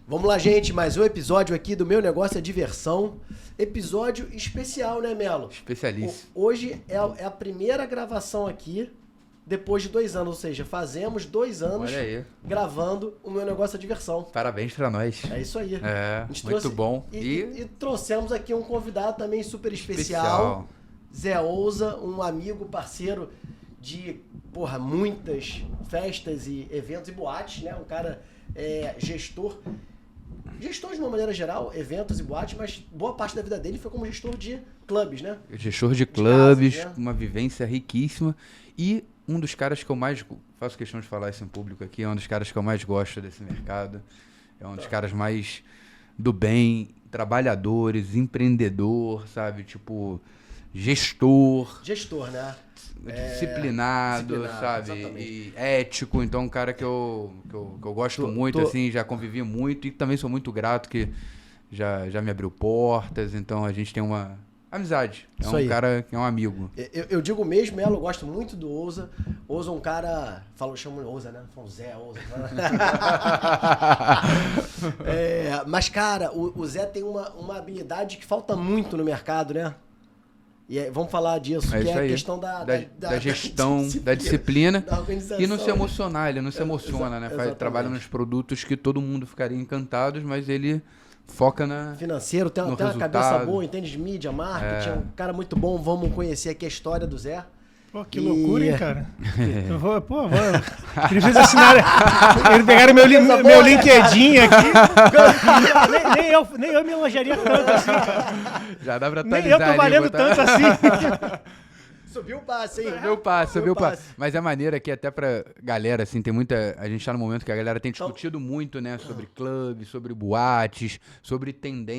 Vamos lá, gente, mais um episódio aqui do Meu Negócio é Diversão. Episódio especial, né, Melo? Especialíssimo. Hoje é a primeira gravação aqui, depois de 2 anos, ou seja, fazemos 2 anos gravando o Meu Negócio é Diversão. Parabéns pra nós. É isso aí. É, muito bom. E trouxemos aqui um convidado também super especial. Zé Ouza, um amigo, parceiro de, muitas festas e eventos e boates, né? Um cara gestor de uma maneira geral, eventos e boates, mas boa parte da vida dele foi como gestor de clubes, né? Gestor de clubes, casas, né? Uma vivência riquíssima. E um dos caras que eu mais, faço questão de falar isso em público aqui, é um dos caras que eu mais gosto desse mercado. É um dos caras mais do bem, trabalhadores, empreendedor, sabe? Tipo, gestor. Gestor, né? Disciplinado, sabe? Exatamente. E ético. Então, um cara que eu gosto muito, assim, já convivi muito. E também sou muito grato que já me abriu portas. Então, a gente tem uma amizade. É Isso um aí. cara que é um amigo. Eu digo mesmo, Melo, eu gosto muito do Ouza. Ouza é um cara... Chamo Ouza, né? Falo Zé Ouza. Mas, cara, o Zé tem uma habilidade que falta muito no mercado, né? E vamos falar disso, que é a questão da gestão, da disciplina da organização. E não se emocionar, ele não se emociona, né? Exatamente. Trabalha nos produtos que todo mundo ficaria encantados, mas ele foca financeiro, tem uma cabeça boa, entende de mídia, marketing, é um cara muito bom. Vamos conhecer aqui a história do Zé. Pô, que loucura, hein, cara? Eu vou. Eles fizeram assinar. Eles pegaram meu LinkedIn aqui. nem eu me elogiaria tanto assim, cara. Já dá pra nem eu tô valendo tanto assim. Subiu o passe, hein? Subiu o passe. Mas é maneira que até pra galera, assim, tem muita... A gente tá no momento que a galera tem discutido muito, né? Sobre clubes, sobre boates, sobre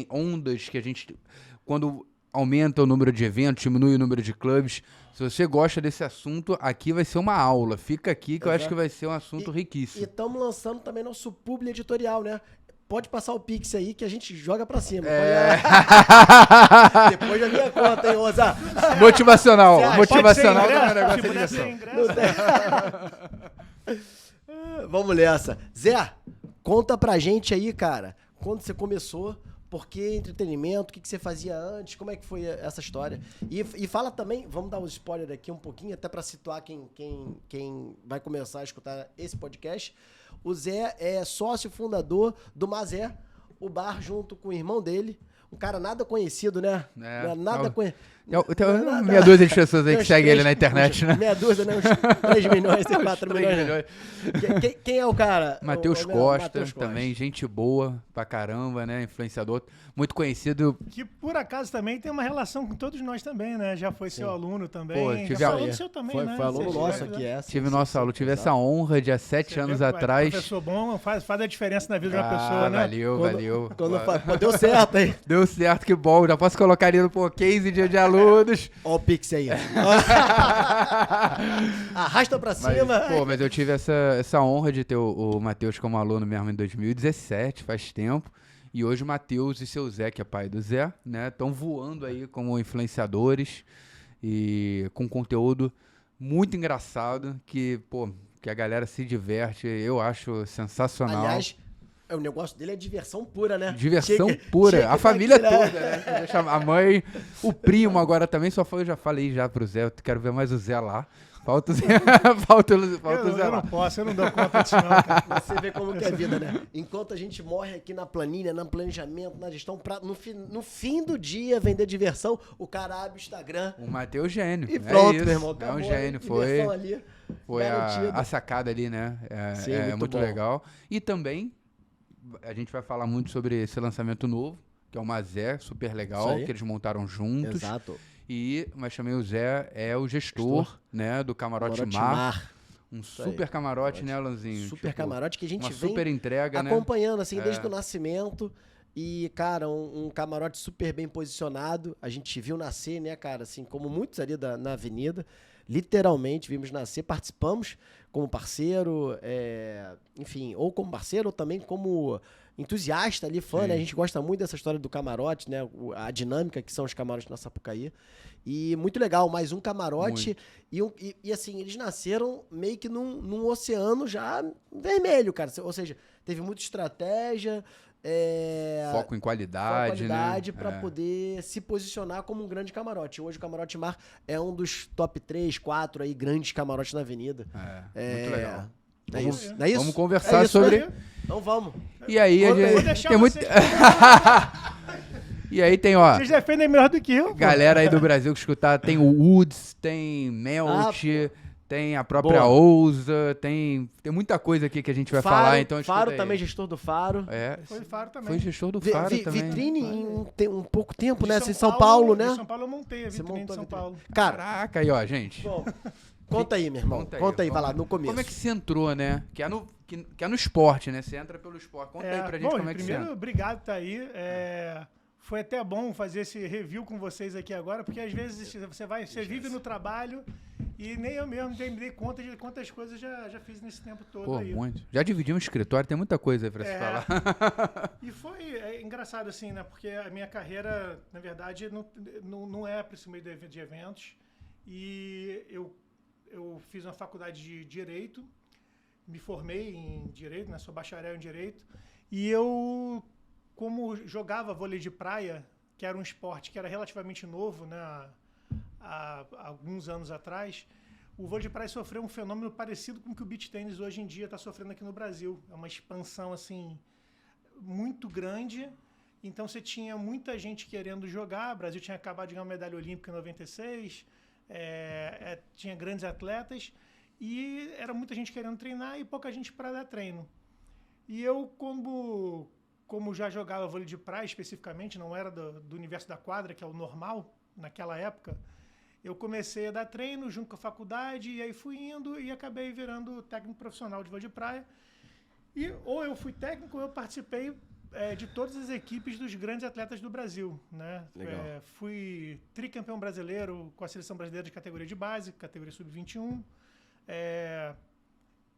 ondas que a gente... Quando aumenta o número de eventos, diminui o número de clubes. Se você gosta desse assunto, aqui vai ser uma aula. Fica aqui que eu acho que vai ser um assunto riquíssimo. E estamos lançando também nosso publi editorial, né? Pode passar o Pix aí que a gente joga pra cima. Depois da minha conta, hein, Ouza? Motivacional. Motivacional do meu negócio tipo, de diversão. Vamos nessa. Zé, conta pra gente aí, cara, quando você começou, por que entretenimento, o que você fazia antes, como é que foi essa história? E fala também, vamos dar um spoiler aqui um pouquinho, até pra situar quem vai começar a escutar esse podcast. O Zé é sócio fundador do Mazé, o bar junto com o irmão dele. Um cara nada conhecido, né? Nada conhecido. Tem meia dúzia de pessoas aí que seguem ele na internet, né? Meia dúzia, né? Uns 3 milhões, 4 milhões. Quem é o cara? Matheus Costa, também, gente boa pra caramba, né? Influenciador, muito conhecido. Que por acaso também tem uma relação com todos nós também, né? Já foi seu aluno também. Pô, já foi aluno seu também, né? Foi aluno nosso aqui, Tive nosso aluno, tive essa honra de há 7 anos atrás. Professor bom faz a diferença na vida de uma pessoa, né? Valeu. Deu certo, hein? Deu certo, que bom. Já posso colocar ele no case de alunos. Ó o Pix aí. Arrasta pra cima. Mas eu tive essa honra de ter o Matheus como aluno mesmo em 2017, faz tempo. E hoje o Matheus e seu Zé, que é pai do Zé, né, estão voando aí como influenciadores e com conteúdo muito engraçado que a galera se diverte. Eu acho sensacional. Aliás, o negócio dele é diversão pura, né? Diversão pura. A família toda, né? A mãe, o primo agora também. Eu já falei pro Zé, eu quero ver mais o Zé lá. Falta o Zé. Eu não posso, eu não dou conta disso não, cara. Você vê como que é a vida, né? Enquanto a gente morre aqui na planilha, no planejamento, na gestão, no fim do dia vender diversão, o cara abre o Instagram. O Matheus gênio. E pronto, isso. meu irmão. É um gênio. Foi a sacada ali, né? Sim, muito legal. E também a gente vai falar muito sobre esse lançamento novo, que é o Mazé, super legal, que eles montaram juntos. Exato. Mas também o Zé é o gestor, né, do Camarote Mar. Um super camarote, né, Alanzinho? Super camarote que a gente uma vem super entrega, acompanhando, assim, desde o nascimento. E, cara, um camarote super bem posicionado. A gente viu nascer, né, cara, assim, como muitos ali na avenida. Literalmente vimos nascer, participamos como parceiro, enfim, ou como parceiro ou também como entusiasta ali, fã, né? A gente gosta muito dessa história do camarote, né? A dinâmica que são os camarotes na Sapucaí. E muito legal, mais um camarote. E assim, eles nasceram meio que num oceano já vermelho, cara. Ou seja, teve muita estratégia, Foco em qualidade, né? Para poder se posicionar como um grande camarote. Hoje o Camarote Mar é um dos top 3, 4 aí, grandes camarotes na avenida. Muito legal. É isso. Não é isso? Vamos conversar isso, sobre... né? Então vamos. E aí, Vou deixar tem muito... vocês- E aí tem, ó, Vocês defendem melhor do que eu, pô. galera aí do Brasil que escutar, tem o Woods, tem Melt, tem a própria Boa. Ousa, tem muita coisa aqui que a gente vai falar, então escuta Faro aí. também, gestor do Faro. Foi Faro também. Foi gestor do Faro também. Vitrine em um pouco tempo, De né? Em São Paulo, né? De São Paulo eu montei a Você vitrine de montou a São vitrine. Paulo. Cara, Caraca, aí, ó, gente. bom, conta aí, meu irmão. Conta aí, vai lá, no começo. Como é que você entrou, né? Que é no esporte, né? Você entra pelo esporte. Conta aí pra gente como é que você primeiro, entra. obrigado por estar aí. Foi até bom fazer esse review com vocês aqui agora, porque às vezes você vive no trabalho e nem eu mesmo me dei conta de quantas coisas já fiz nesse tempo todo Pô, aí. muito. Já dividi um escritório, tem muita coisa aí pra se falar. E foi engraçado assim, né? Porque a minha carreira, na verdade, não é para esse meio de eventos. E eu fiz uma faculdade de Direito, me formei em Direito, né? Sou bacharel em Direito. E eu, como jogava vôlei de praia, que era um esporte que era relativamente novo, né? Há alguns anos atrás, o vôlei de praia sofreu um fenômeno parecido com o que o beach tennis hoje em dia está sofrendo aqui no Brasil. É uma expansão assim muito grande. Então você tinha muita gente querendo jogar. O Brasil tinha acabado de ganhar uma medalha olímpica em 96. Tinha grandes atletas e era muita gente querendo treinar e pouca gente para dar treino. E eu, como já jogava vôlei de praia especificamente, não era do universo da quadra, que é o normal naquela época, eu comecei a dar treino junto com a faculdade e aí fui indo e acabei virando técnico profissional de vôlei de praia. E ou eu fui técnico ou eu participei de todas as equipes dos grandes atletas do Brasil, né? Fui tricampeão brasileiro com a seleção brasileira de categoria de base, categoria sub-21.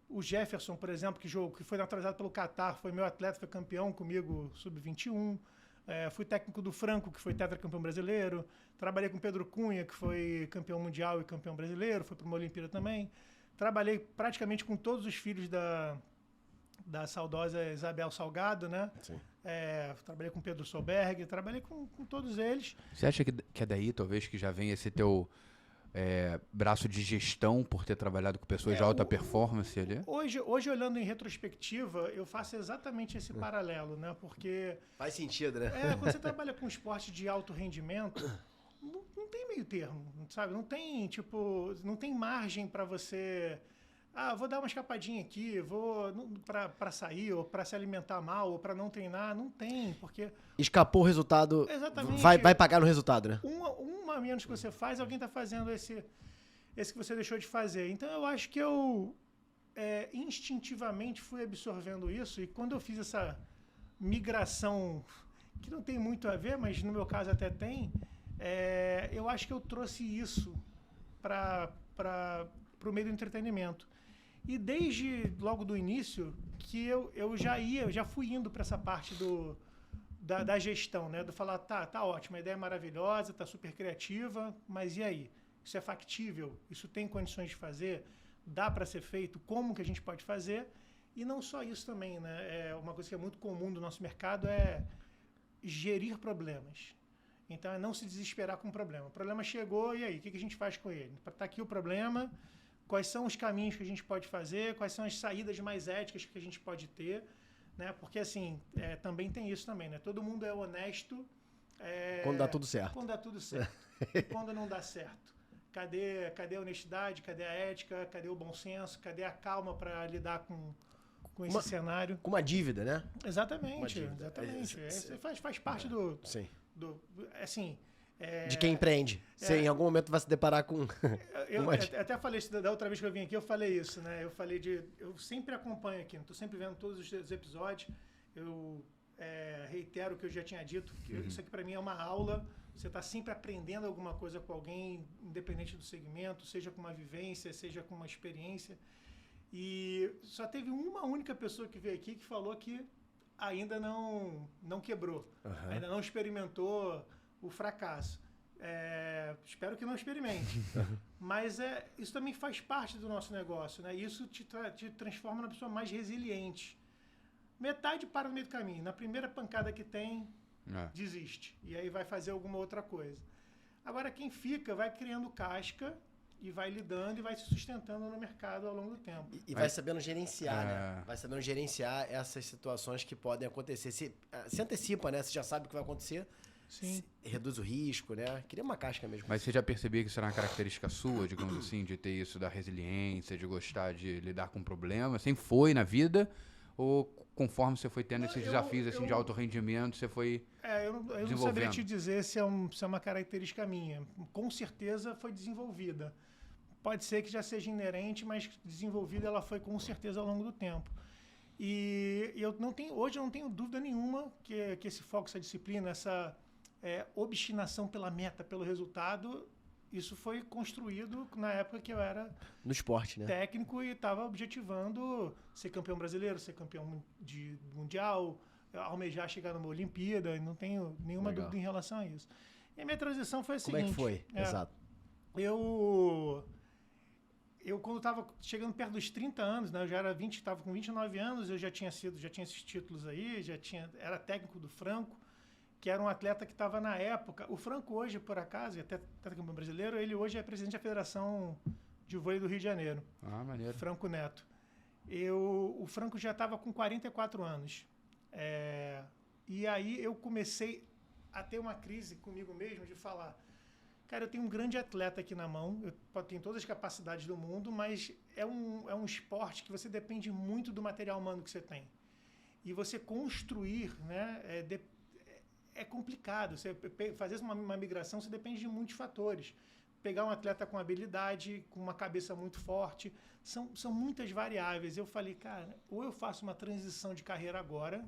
O Jefferson, por exemplo, que foi naturalizado pelo Catar, foi meu atleta, foi campeão comigo sub-21. Fui técnico do Franco, que foi tetracampeão brasileiro. Trabalhei com o Pedro Cunha, que foi campeão mundial e campeão brasileiro, foi para uma Olimpíada também. Trabalhei praticamente com todos os filhos da saudosa Isabel Salgado, né? Sim. Trabalhei com Pedro Solberg, trabalhei com todos eles. Você acha que é daí, talvez, que já vem esse teu braço de gestão por ter trabalhado com pessoas de alta performance ali? Hoje, olhando em retrospectiva, eu faço exatamente esse paralelo, né? Porque Faz sentido, né? quando você trabalha com esporte de alto rendimento, não tem meio termo, sabe? Não tem margem para você... vou dar uma escapadinha aqui, vou para sair, ou para se alimentar mal, ou para não treinar. Não tem, porque... Escapou o resultado, Exatamente. vai pagar no resultado, né? Uma a menos que você faz, alguém está fazendo esse que você deixou de fazer. Então, eu acho que eu instintivamente fui absorvendo isso, e quando eu fiz essa migração, que não tem muito a ver, mas no meu caso até tem, eu acho que eu trouxe isso para o meio do entretenimento. E desde logo do início que eu já fui indo para essa parte da gestão, né? Do falar, tá ótimo, a ideia é maravilhosa, tá super criativa, mas e aí? Isso é factível? Isso tem condições de fazer? Dá para ser feito? Como que a gente pode fazer? E não só isso também, né? Uma coisa que é muito comum do nosso mercado é gerir problemas. Então, é não se desesperar com o problema. O problema chegou, e aí? O que a gente faz com ele? Tá aqui o problema, quais são os caminhos que a gente pode fazer, quais são as saídas mais éticas que a gente pode ter, né? Porque, assim, também tem isso também, né? Todo mundo é honesto... quando dá tudo certo. Quando dá tudo certo. E quando não dá certo? Cadê a honestidade? Cadê a ética? Cadê o bom senso? Cadê a calma para lidar com esse cenário? Com uma dívida, né? Exatamente. Faz parte do... Sim. Assim... de quem empreende. Você em algum momento vai se deparar com... Eu até falei isso da outra vez que eu vim aqui, eu falei isso, né? Eu sempre acompanho aqui, estou sempre vendo todos os episódios. Eu reitero o que eu já tinha dito, que isso aqui para mim é uma aula. Você está sempre aprendendo alguma coisa com alguém, independente do segmento, seja com uma vivência, seja com uma experiência. E só teve uma única pessoa que veio aqui que falou que ainda não quebrou, ainda não experimentou o fracasso. Espero que não experimente. Mas isso também faz parte do nosso negócio, né? Isso te transforma na pessoa mais resiliente. Metade para no meio do caminho. Na primeira pancada que tem, desiste. E aí vai fazer alguma outra coisa. Agora, quem fica vai criando casca e vai lidando e vai se sustentando no mercado ao longo do tempo. E vai sabendo gerenciar, né? Vai sabendo gerenciar essas situações que podem acontecer. Se antecipa, né? Você já sabe o que vai acontecer. Sim. Reduz o risco, né? Cria uma casca mesmo. Mas você já percebia que isso era uma característica sua, digamos assim, de ter isso da resiliência, de gostar de lidar com problemas? Sempre foi na vida? Ou conforme você foi tendo esses desafios assim, de alto rendimento, você foi eu não saberia te dizer se é uma característica minha. Com certeza foi desenvolvida. Pode ser que já seja inerente, mas desenvolvida ela foi com certeza ao longo do tempo. E hoje eu não tenho dúvida nenhuma que esse foco, essa disciplina, essa obstinação pela meta, pelo resultado, isso foi construído na época que eu era no esporte, né? Técnico e estava objetivando ser campeão brasileiro, ser campeão mundial, almejar chegar numa Olimpíada, e não tenho nenhuma dúvida em relação a isso. E a minha transição foi a seguinte. Como é que foi? Exato. Eu quando estava chegando perto dos 30 anos, né, eu já estava com 29 anos, eu já tinha esses títulos aí, era técnico do Franco, que era um atleta que estava na época. O Franco hoje, por acaso, até campeão brasileiro, ele hoje é presidente da Federação de Vôlei do Rio de Janeiro. Ah, maneiro. Franco Neto. O Franco já estava com 44 anos. E aí eu comecei a ter uma crise comigo mesmo de falar, cara, eu tenho um grande atleta aqui na mão, eu tenho todas as capacidades do mundo, mas é um esporte que você depende muito do material humano que você tem. E você construir, né, é complicado. Você fazer uma migração, você depende de muitos fatores. Pegar um atleta com habilidade, com uma cabeça muito forte, são muitas variáveis. Eu falei, cara, ou eu faço uma transição de carreira agora,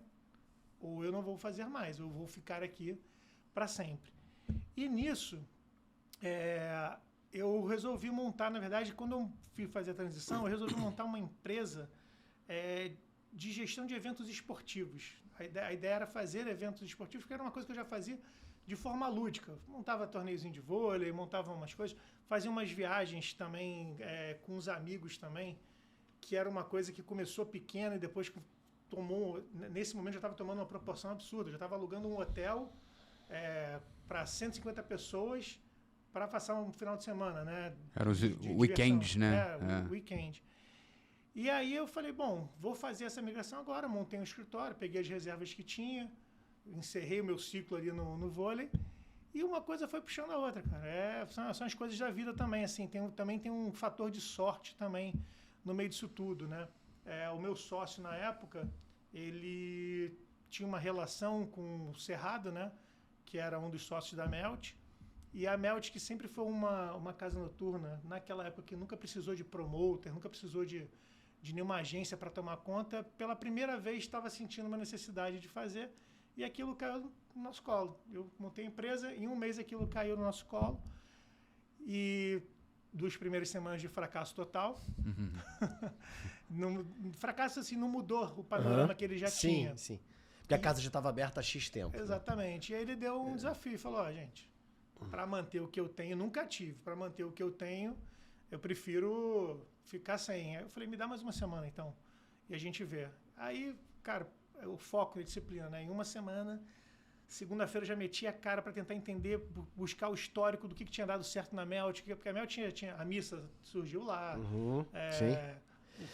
ou eu não vou fazer mais, eu vou ficar aqui para sempre. E nisso, eu resolvi montar, na verdade, quando eu fui fazer a transição, eu resolvi montar uma empresa de gestão de eventos esportivos. A ideia era fazer eventos esportivos, que era uma coisa que eu já fazia de forma lúdica. Montava torneiozinho de vôlei, montava umas coisas, fazia umas viagens também com os amigos também, que era uma coisa que começou pequena e depois nesse momento já estava tomando uma proporção absurda. Já estava alugando um hotel para 150 pessoas para passar um final de semana, né? Eram os weekends, né? O weekend. E aí eu falei, bom, vou fazer essa migração agora. Montei um escritório, peguei as reservas que tinha, encerrei o meu ciclo ali no vôlei. E uma coisa foi puxando a outra, cara. São as coisas da vida também, assim. Também tem um fator de sorte também no meio disso tudo, né? O meu sócio, na época, ele tinha uma relação com o Cerrado, né? Que era um dos sócios da Melt. E a Melt, que sempre foi uma casa noturna, naquela época que nunca precisou de promoter, nunca precisou de nenhuma agência para tomar conta, pela primeira vez estava sentindo uma necessidade de fazer, e aquilo caiu no nosso colo. Eu montei a empresa, em um mês aquilo caiu no nosso colo, e 2 primeiras semanas de fracasso total. Fracasso assim, não mudou o panorama que ele já tinha. Sim. Porque a casa já estava aberta há X tempo. Exatamente. Né? E aí ele deu um desafio, falou, gente, para manter o que eu tenho, nunca tive, para manter o que eu tenho, eu prefiro ficar sem. Aí eu falei, me dá mais uma semana, então. E a gente vê. Aí, cara, o foco e a disciplina, né? Em uma semana, segunda-feira eu já meti a cara para tentar entender, buscar o histórico do que tinha dado certo na Melt, porque a Melt tinha a missa surgiu lá, o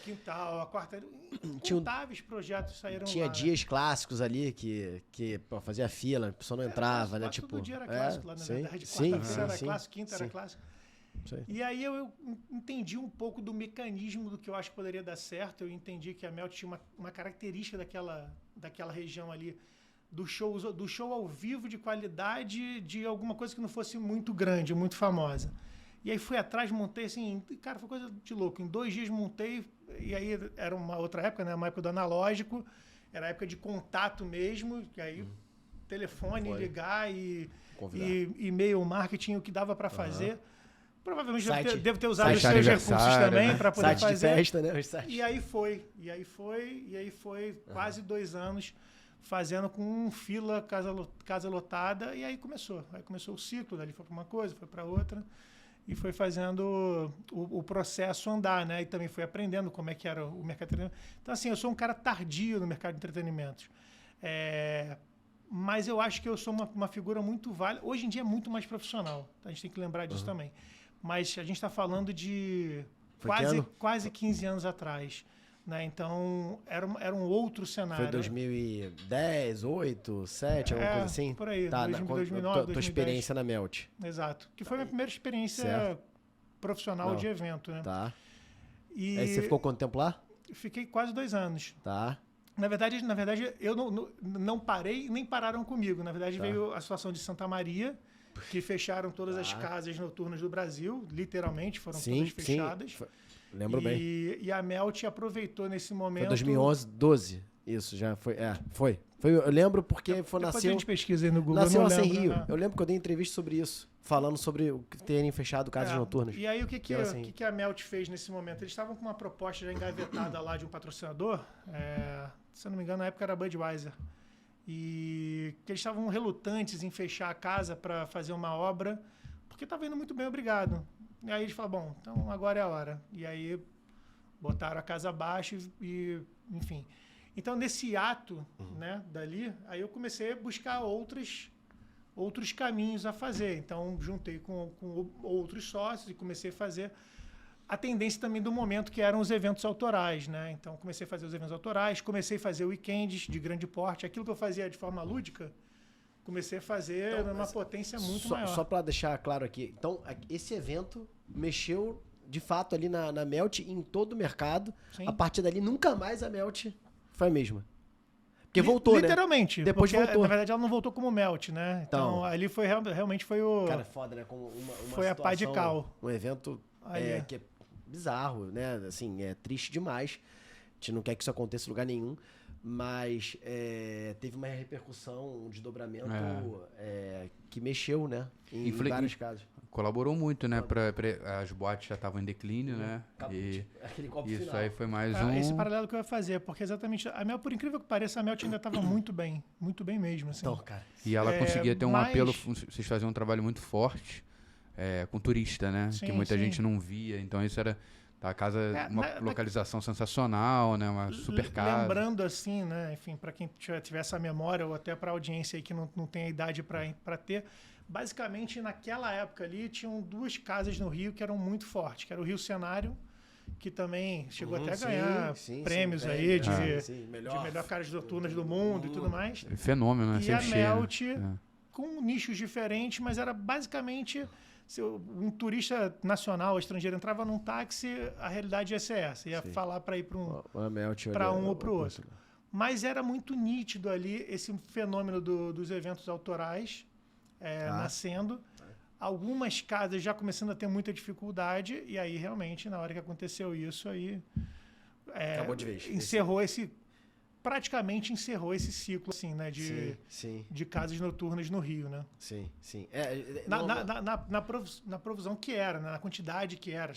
quintal, a quarta... Incontáveis projetos saíram lá. Tinha dias clássicos ali que fazia fila, a pessoa não entrava, né? Todo dia era clássico lá, na verdade. Quarta-feira era clássico, quinta era clássico. E aí eu entendi um pouco do mecanismo do que eu acho que poderia dar certo. Eu entendi que a Melt tinha uma característica daquela região ali, do show ao vivo de qualidade, de alguma coisa que não fosse muito grande, muito famosa. E aí fui atrás, montei assim, cara, foi coisa de louco. Em 2 dias montei, e aí era uma outra época, né? Uma época do analógico, era a época de contato mesmo, e aí telefone, ligar e e-mail, marketing, o que dava para fazer. Provavelmente devo ter usado os seus recursos também para poder fazer. De festa, né? E aí foi quase 2 anos fazendo com fila, casa lotada, e aí começou. Aí começou o ciclo, dali foi para uma coisa, foi para outra. e foi fazendo o processo andar, né? E também foi aprendendo como é que era o mercado de entretenimento. Então, assim, eu sou um cara tardio no mercado de entretenimento. Mas eu acho que eu sou uma figura muito válida. Hoje em dia é muito mais profissional. A gente tem que lembrar disso também. Mas a gente está falando de quase 15 anos atrás. Né? Então, era um outro cenário. Foi 2010, 8, 2007, alguma coisa assim? Por aí, tá, 2009, tua experiência na Melt. Exato. Que foi a minha primeira experiência profissional de evento, né? Tá. E aí você ficou quanto tempo lá? Fiquei quase 2 anos. Tá. Na verdade eu não parei, nem pararam comigo. Na verdade, veio a situação de Santa Maria, que fecharam todas as casas noturnas do Brasil, literalmente, foram todas fechadas. Sim. Lembro bem. E a Melt aproveitou nesse momento... Foi 2011, 12. Isso, já foi. Foi, eu lembro porque Depois nasceu... a gente pesquisa aí no Google. Nasceu não lá lembro, em Rio. né? Eu lembro que eu dei entrevista sobre isso, falando sobre o que terem fechado casas noturnas. E aí o que a Melt fez nesse momento? Eles estavam com uma proposta já engavetada lá de um patrocinador, se eu não me engano, na época era Budweiser. E que eles estavam relutantes em fechar a casa para fazer uma obra, porque estava indo muito bem, obrigado. E aí eles falaram, bom, então agora é a hora. E aí botaram a casa abaixo e enfim. Então, nesse ato, né, dali, aí eu comecei a buscar outros caminhos a fazer. Então, juntei com outros sócios e comecei a fazer a tendência também do momento, que eram os eventos autorais, né? Então, comecei a fazer os eventos autorais, comecei a fazer weekends de grande porte. Aquilo que eu fazia de forma lúdica, comecei a fazer numa potência muito maior. Só para deixar claro aqui. Então, esse evento mexeu, de fato, ali na Melt, em todo o mercado. Sim. A partir dali, nunca mais a Melt foi a mesma. Porque voltou, literalmente, né? Depois porque, voltou. Na verdade, ela não voltou como Melt, né? Então ali foi realmente foi o... Cara, foda, né? Como uma foi situação, a pá de cal. Um evento que é bizarro, né? Assim, é triste demais. A gente não quer que isso aconteça em lugar nenhum. Mas teve uma repercussão, um desdobramento que mexeu, né? Em vários casos. Colaborou muito, né? As boates já estavam em declínio, né? Aquele copo isso final. Aí foi mais Esse paralelo que eu ia fazer, porque exatamente a Mel, por incrível que pareça, a Mel ainda estava muito bem mesmo. Assim. Então, cara. E ela conseguia ter um apelo, vocês faziam um trabalho muito forte com turista, né? Sim, que muita gente não via. Então isso era a casa, uma localização sensacional, né? Uma super casa. Lembrando assim, né? Enfim, para quem tiver essa memória ou até para a audiência aí que não tem a idade para ter. Basicamente, naquela época ali, tinham 2 casas no Rio que eram muito fortes, que era o Rio Cenário, que também chegou até a ganhar prêmios aí de melhor caras noturnas do mundo e tudo mais. Fenômeno, né? E a Melt, com nichos diferentes, mas era basicamente... Se um turista nacional ou estrangeiro entrava num táxi, a realidade ia ser essa. Ia falar para ir para um ou para o outro. Mas era muito nítido ali esse fenômeno dos eventos autorais nascendo. Algumas casas já começando a ter muita dificuldade. E aí, realmente, na hora que aconteceu isso, aí acabou de vez. Praticamente encerrou esse ciclo, assim, né? De casas noturnas no Rio, né? Sim. Na provisão que era, né? Na quantidade que era.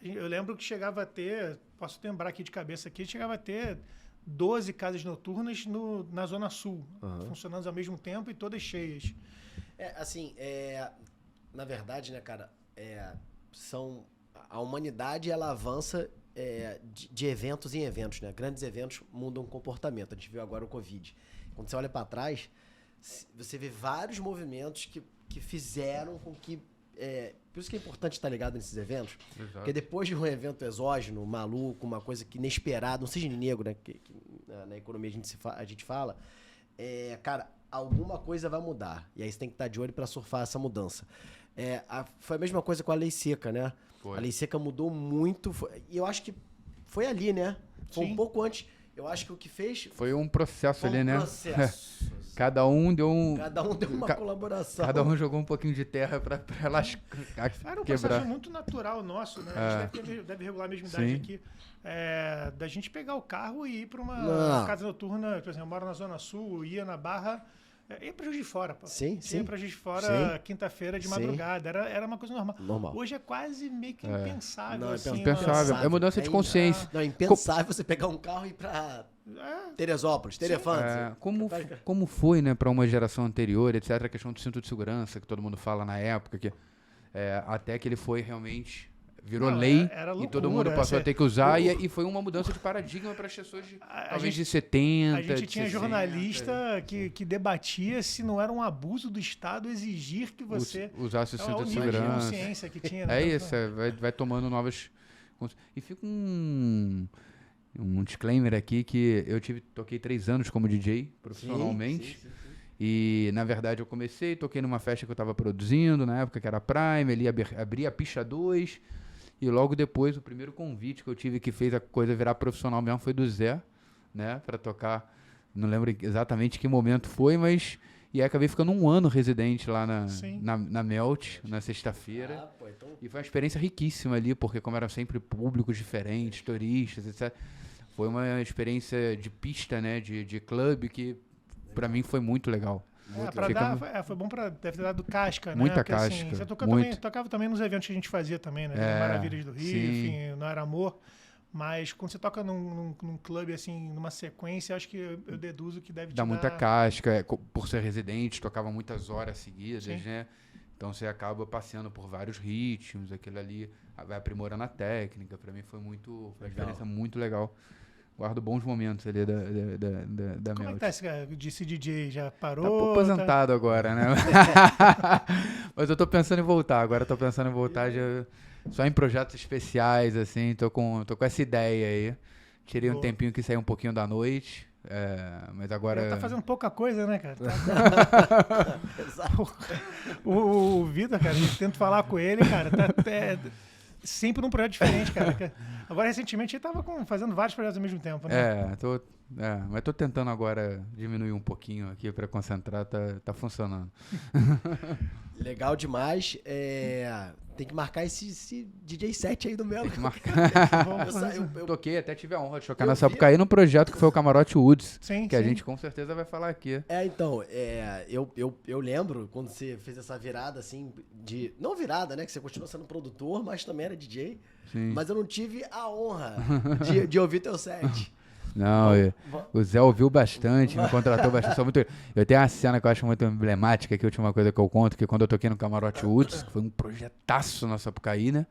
Eu lembro que chegava a ter, posso lembrar aqui de cabeça aqui, chegava a ter 12 casas noturnas na Zona Sul, funcionando ao mesmo tempo e todas cheias. Na verdade, né, cara, a humanidade, ela avança de eventos em eventos, né? Grandes eventos mudam o comportamento. A gente viu agora o Covid. Quando você olha para trás, você vê vários movimentos que fizeram com que... por isso que é importante estar ligado nesses eventos. Exato. Porque depois de um evento exógeno, maluco, uma coisa que inesperada, um cisne negro, né? Que na economia a gente fala, cara, alguma coisa vai mudar. E aí você tem que estar de olho para surfar essa mudança. Foi a mesma coisa com a lei seca, né? Foi. A lei seca mudou muito. E eu acho que foi ali, né? Foi um pouco antes. Eu acho que o que fez... Foi um processo ali, né? Cada um deu uma colaboração. Cada um jogou um pouquinho de terra para elas Era um processo muito natural nosso, né? A gente deve regular a mesma idade aqui. Da gente pegar o carro e ir para uma casa noturna. Por exemplo, eu moro na Zona Sul, ia na Barra... Ia pra Juiz de Fora, pô. Ia pra Juiz de Fora quinta-feira de madrugada. Era uma coisa normal. Hoje é quase meio que impensável. Não, assim, impensável. É mudança de consciência. Não, é impensável você pegar um carro e ir pra Teresópolis, Terefantes. Como foi, né, pra uma geração anterior, etc., a questão do cinto de segurança, que todo mundo fala na época, que até que ele foi realmente... Virou Não, lei era e loucura, todo mundo passou a ter que usar. o- E foi uma mudança de paradigma para as pessoas de talvez de gente- 70, A gente de tinha 60, jornalista que debatia se não era um abuso do Estado exigir que você... usasse o É o cinto de nível de segurança. consciência que tinha. né? É Então, isso, vai tomando novas... E fica um disclaimer aqui que eu toquei 3 anos como DJ profissionalmente. Sim. E, na verdade, eu toquei numa festa que eu estava produzindo, na época que era Prime, ali abri a pista 2, e logo depois, o primeiro convite que eu tive que fez a coisa virar profissional mesmo foi do Zé, né, para tocar, não lembro exatamente que momento foi, mas... E aí acabei ficando 1 ano residente lá na Melt, na sexta-feira. Então... E foi uma experiência riquíssima ali, porque como eram sempre públicos diferentes, turistas, etc. Foi uma experiência de pista, né, de clube, que pra mim foi muito legal. Foi bom deve ter dado casca, né? Muita Porque, casca, assim, você muito. tocava também nos eventos que a gente fazia também, né? Maravilhas do Rio, sim. enfim, não era amor. Mas quando você toca num clube, assim, numa sequência, acho que eu deduzo que deve te Dá dar... muita casca, por ser residente, tocava muitas horas seguidas, Sim. né? Então você acaba passeando por vários ritmos, aquilo ali vai aprimorando a técnica. Pra mim foi uma experiência muito legal. Guardo bons momentos ali da Como é Melt. que tá esse DJ? Já Tá parou? aposentado agora, né? Mas eu tô pensando em voltar. Agora eu tô pensando em voltar só em projetos especiais, assim. Tô com essa ideia aí. Tirei um tempinho que saiu um pouquinho da noite. Mas agora... Tá fazendo pouca coisa, né, cara? Exato. O Vitor, cara, a gente tenta falar com ele, cara, sempre num projeto diferente, cara. Agora, recentemente, ele tava fazendo vários projetos ao mesmo tempo, né? Mas tô tentando agora diminuir um pouquinho aqui pra concentrar, tá funcionando. Legal demais. Tem que marcar esse DJ set aí do Mel. Tem que marcar. Eu Toquei, até tive a honra de tocar na Sapucaí num projeto que foi o Camarote Woods, Sim, que a sim. gente com certeza vai falar aqui. Então, eu lembro quando você fez essa virada, assim, não virada, né? Que você continuou sendo produtor, mas também era DJ. Sim. Mas eu não tive a honra de ouvir teu set. Não, o Zé ouviu bastante, me contratou bastante. Eu tenho uma cena que eu acho muito emblemática, que é a última coisa que eu conto, que quando eu toquei no Camarote Woods, que foi um projetaço na Sapucaí, né?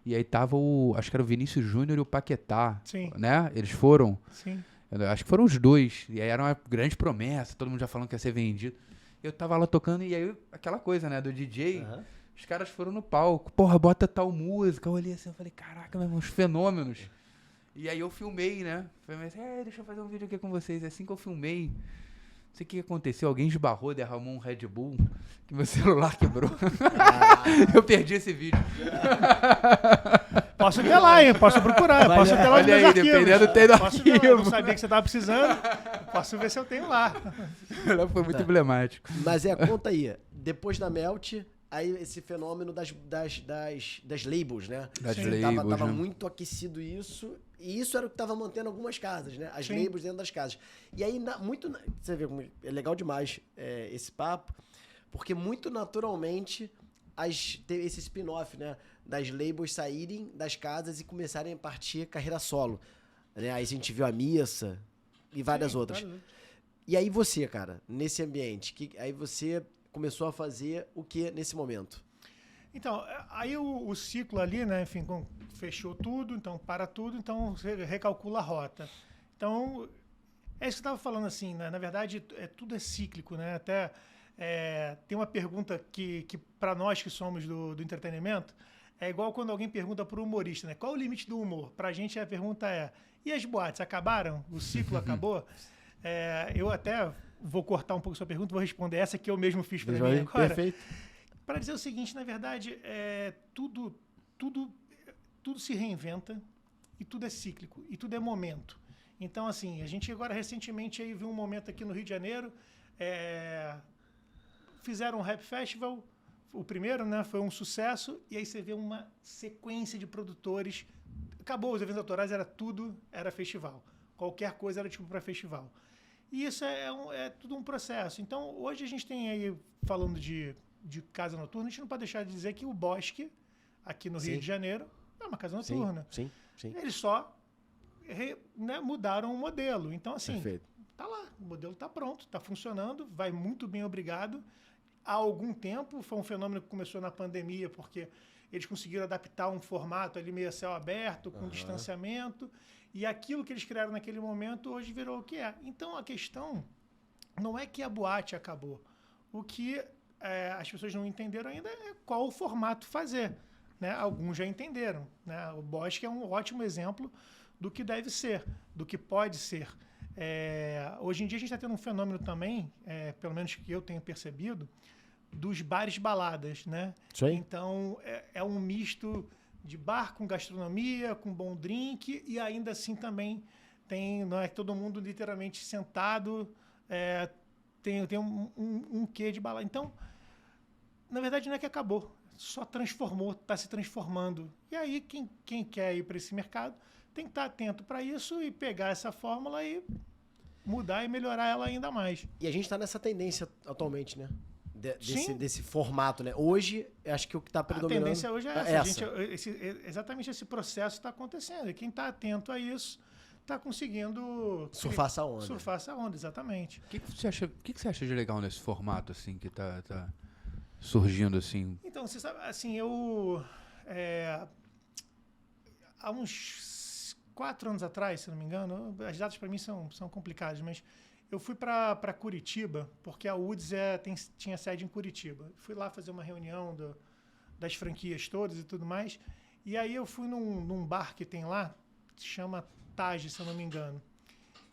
E aí tava acho que era o Vinícius Júnior e o Paquetá, Sim. né? Eles foram, Sim. acho que foram os dois, e aí era uma grande promessa, todo mundo já falando que ia ser vendido. Eu tava lá tocando, e aí aquela coisa, né, do DJ, os caras foram no palco, porra, bota tal música, eu olhei assim, eu falei, caraca, meu irmão, uns fenômenos. E aí eu filmei, né? Falei assim, deixa eu fazer um vídeo aqui com vocês. E assim que eu filmei, não sei o que aconteceu, alguém esbarrou, derramou um Red Bull, que meu celular quebrou. Eu perdi esse vídeo. Posso ter lá, hein? Posso procurar. Posso ter lá nos meus arquivos. Dependendo, tem no Posso ver lá. Eu arquivo. não sabia que você tava precisando. Posso ver se eu tenho lá. Foi muito emblemático. Mas conta aí. Depois da Melt, aí esse fenômeno das labels, né? Das Sim. labels, Tava né? muito aquecido isso. E isso era o que tava mantendo algumas casas, né? As Sim. labels dentro das casas. E aí, você vê como é legal demais esse papo, porque muito naturalmente teve esse spin-off, né? Das labels saírem das casas e começarem a partir carreira solo. Né? Aí a gente viu a Missa e várias outras. Claro. E aí você, cara, nesse ambiente, aí você começou a fazer o que nesse momento? Então, aí o ciclo ali, né, enfim, fechou tudo, então para tudo, então você recalcula a rota. Então, é isso que eu estava falando assim, né? Na verdade, tudo é cíclico, né? Até tem uma pergunta que para nós que somos do entretenimento, é igual quando alguém pergunta para o humorista, né? Qual o limite do humor? Para a gente a pergunta e as boates, acabaram? O ciclo acabou? Eu até vou cortar um pouco a sua pergunta, vou responder essa que eu mesmo fiz para mim agora. Perfeito. Para dizer o seguinte, na verdade, tudo se reinventa e tudo é cíclico e tudo é momento. Então, assim, a gente agora recentemente aí viu um momento aqui no Rio de Janeiro, fizeram um Rap Festival, o primeiro, né, foi um sucesso, e aí você vê uma sequência de produtores. Acabou, os eventos autorais era festival. Qualquer coisa era tipo para festival. E isso é tudo um processo. Então, hoje a gente tem aí, falando de casa noturna, a gente não pode deixar de dizer que o Bosque, aqui no Rio de Janeiro, é uma casa noturna. Sim. Eles só mudaram o modelo. Então, assim, Perfeito. tá lá, o modelo tá pronto, tá funcionando, vai muito bem, obrigado. há algum tempo, foi um fenômeno que começou na pandemia, porque eles conseguiram adaptar um formato ali meio a céu aberto, com distanciamento, e aquilo que eles criaram naquele momento hoje virou o que é. Então, a questão não é que a boate acabou. O que as pessoas não entenderam ainda é qual o formato fazer. Né? Alguns já entenderam. Né? O Bosque é um ótimo exemplo do que deve ser, do que pode ser. Hoje em dia a gente está tendo um fenômeno também, pelo menos que eu tenho percebido, dos bares baladas, né? Sim. Então é um misto de bar com gastronomia, com bom drink, e ainda assim também não é todo mundo literalmente sentado, tem um quê de balada. Então, na verdade não é que acabou, só transformou, está se transformando. E aí quem quer ir para esse mercado tem que estar atento para isso e pegar essa fórmula e mudar e melhorar ela ainda mais. E a gente está nessa tendência atualmente, né? Sim. Desse formato, né? Hoje, acho que o que está predominando... A tendência hoje é essa. Exatamente esse processo está acontecendo. E quem está atento a isso está conseguindo... Surfar essa onda. Surfar essa onda, exatamente. O que você acha de legal nesse formato, assim, que tá surgindo, assim? Então, você sabe, assim, há uns 4 anos atrás, se não me engano, as datas para mim são complicadas, mas eu fui para Curitiba, porque a Woods tinha sede em Curitiba. Fui lá fazer uma reunião das franquias todas e tudo mais, e aí eu fui num bar que tem lá, que se chama Taj, se eu não me engano.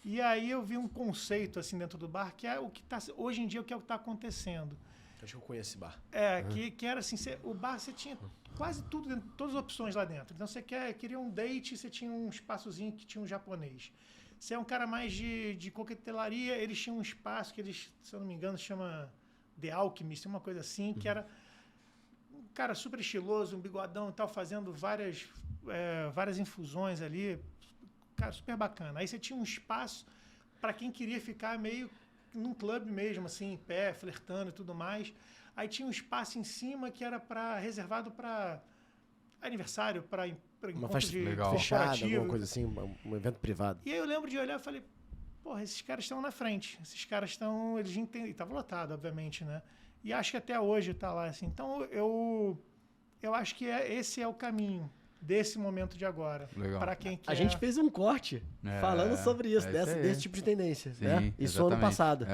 E aí eu vi um conceito assim dentro do bar, que é o que hoje em dia, o que é o que está acontecendo. Acho que eu conheço esse bar. Que era assim, o bar você tinha quase tudo dentro, todas as opções lá dentro. Então você queria um date, você tinha um espaçozinho que tinha um japonês. Você é um cara mais de coquetelaria, eles tinham um espaço que eles, se eu não me engano, se chama The Alchemist, uma coisa assim, que era um cara super estiloso, um bigodão e tal, fazendo várias infusões ali. Cara, super bacana. Aí você tinha um espaço para quem queria ficar meio num clube mesmo, assim, em pé, flertando e tudo mais. Aí tinha um espaço em cima que era reservado para aniversário, para uma festa fechada, alguma coisa assim, um evento privado. E aí eu lembro de olhar e falei, porra, esses caras estão na frente. Esses caras estão, eles entendem. E estava lotado, obviamente, né? E acho que até hoje está lá, assim. Então, eu acho que esse é o caminho desse momento de agora. Para quem quer... A gente fez um corte falando sobre isso, desse tipo de tendência. Sim, né? Isso ano passado.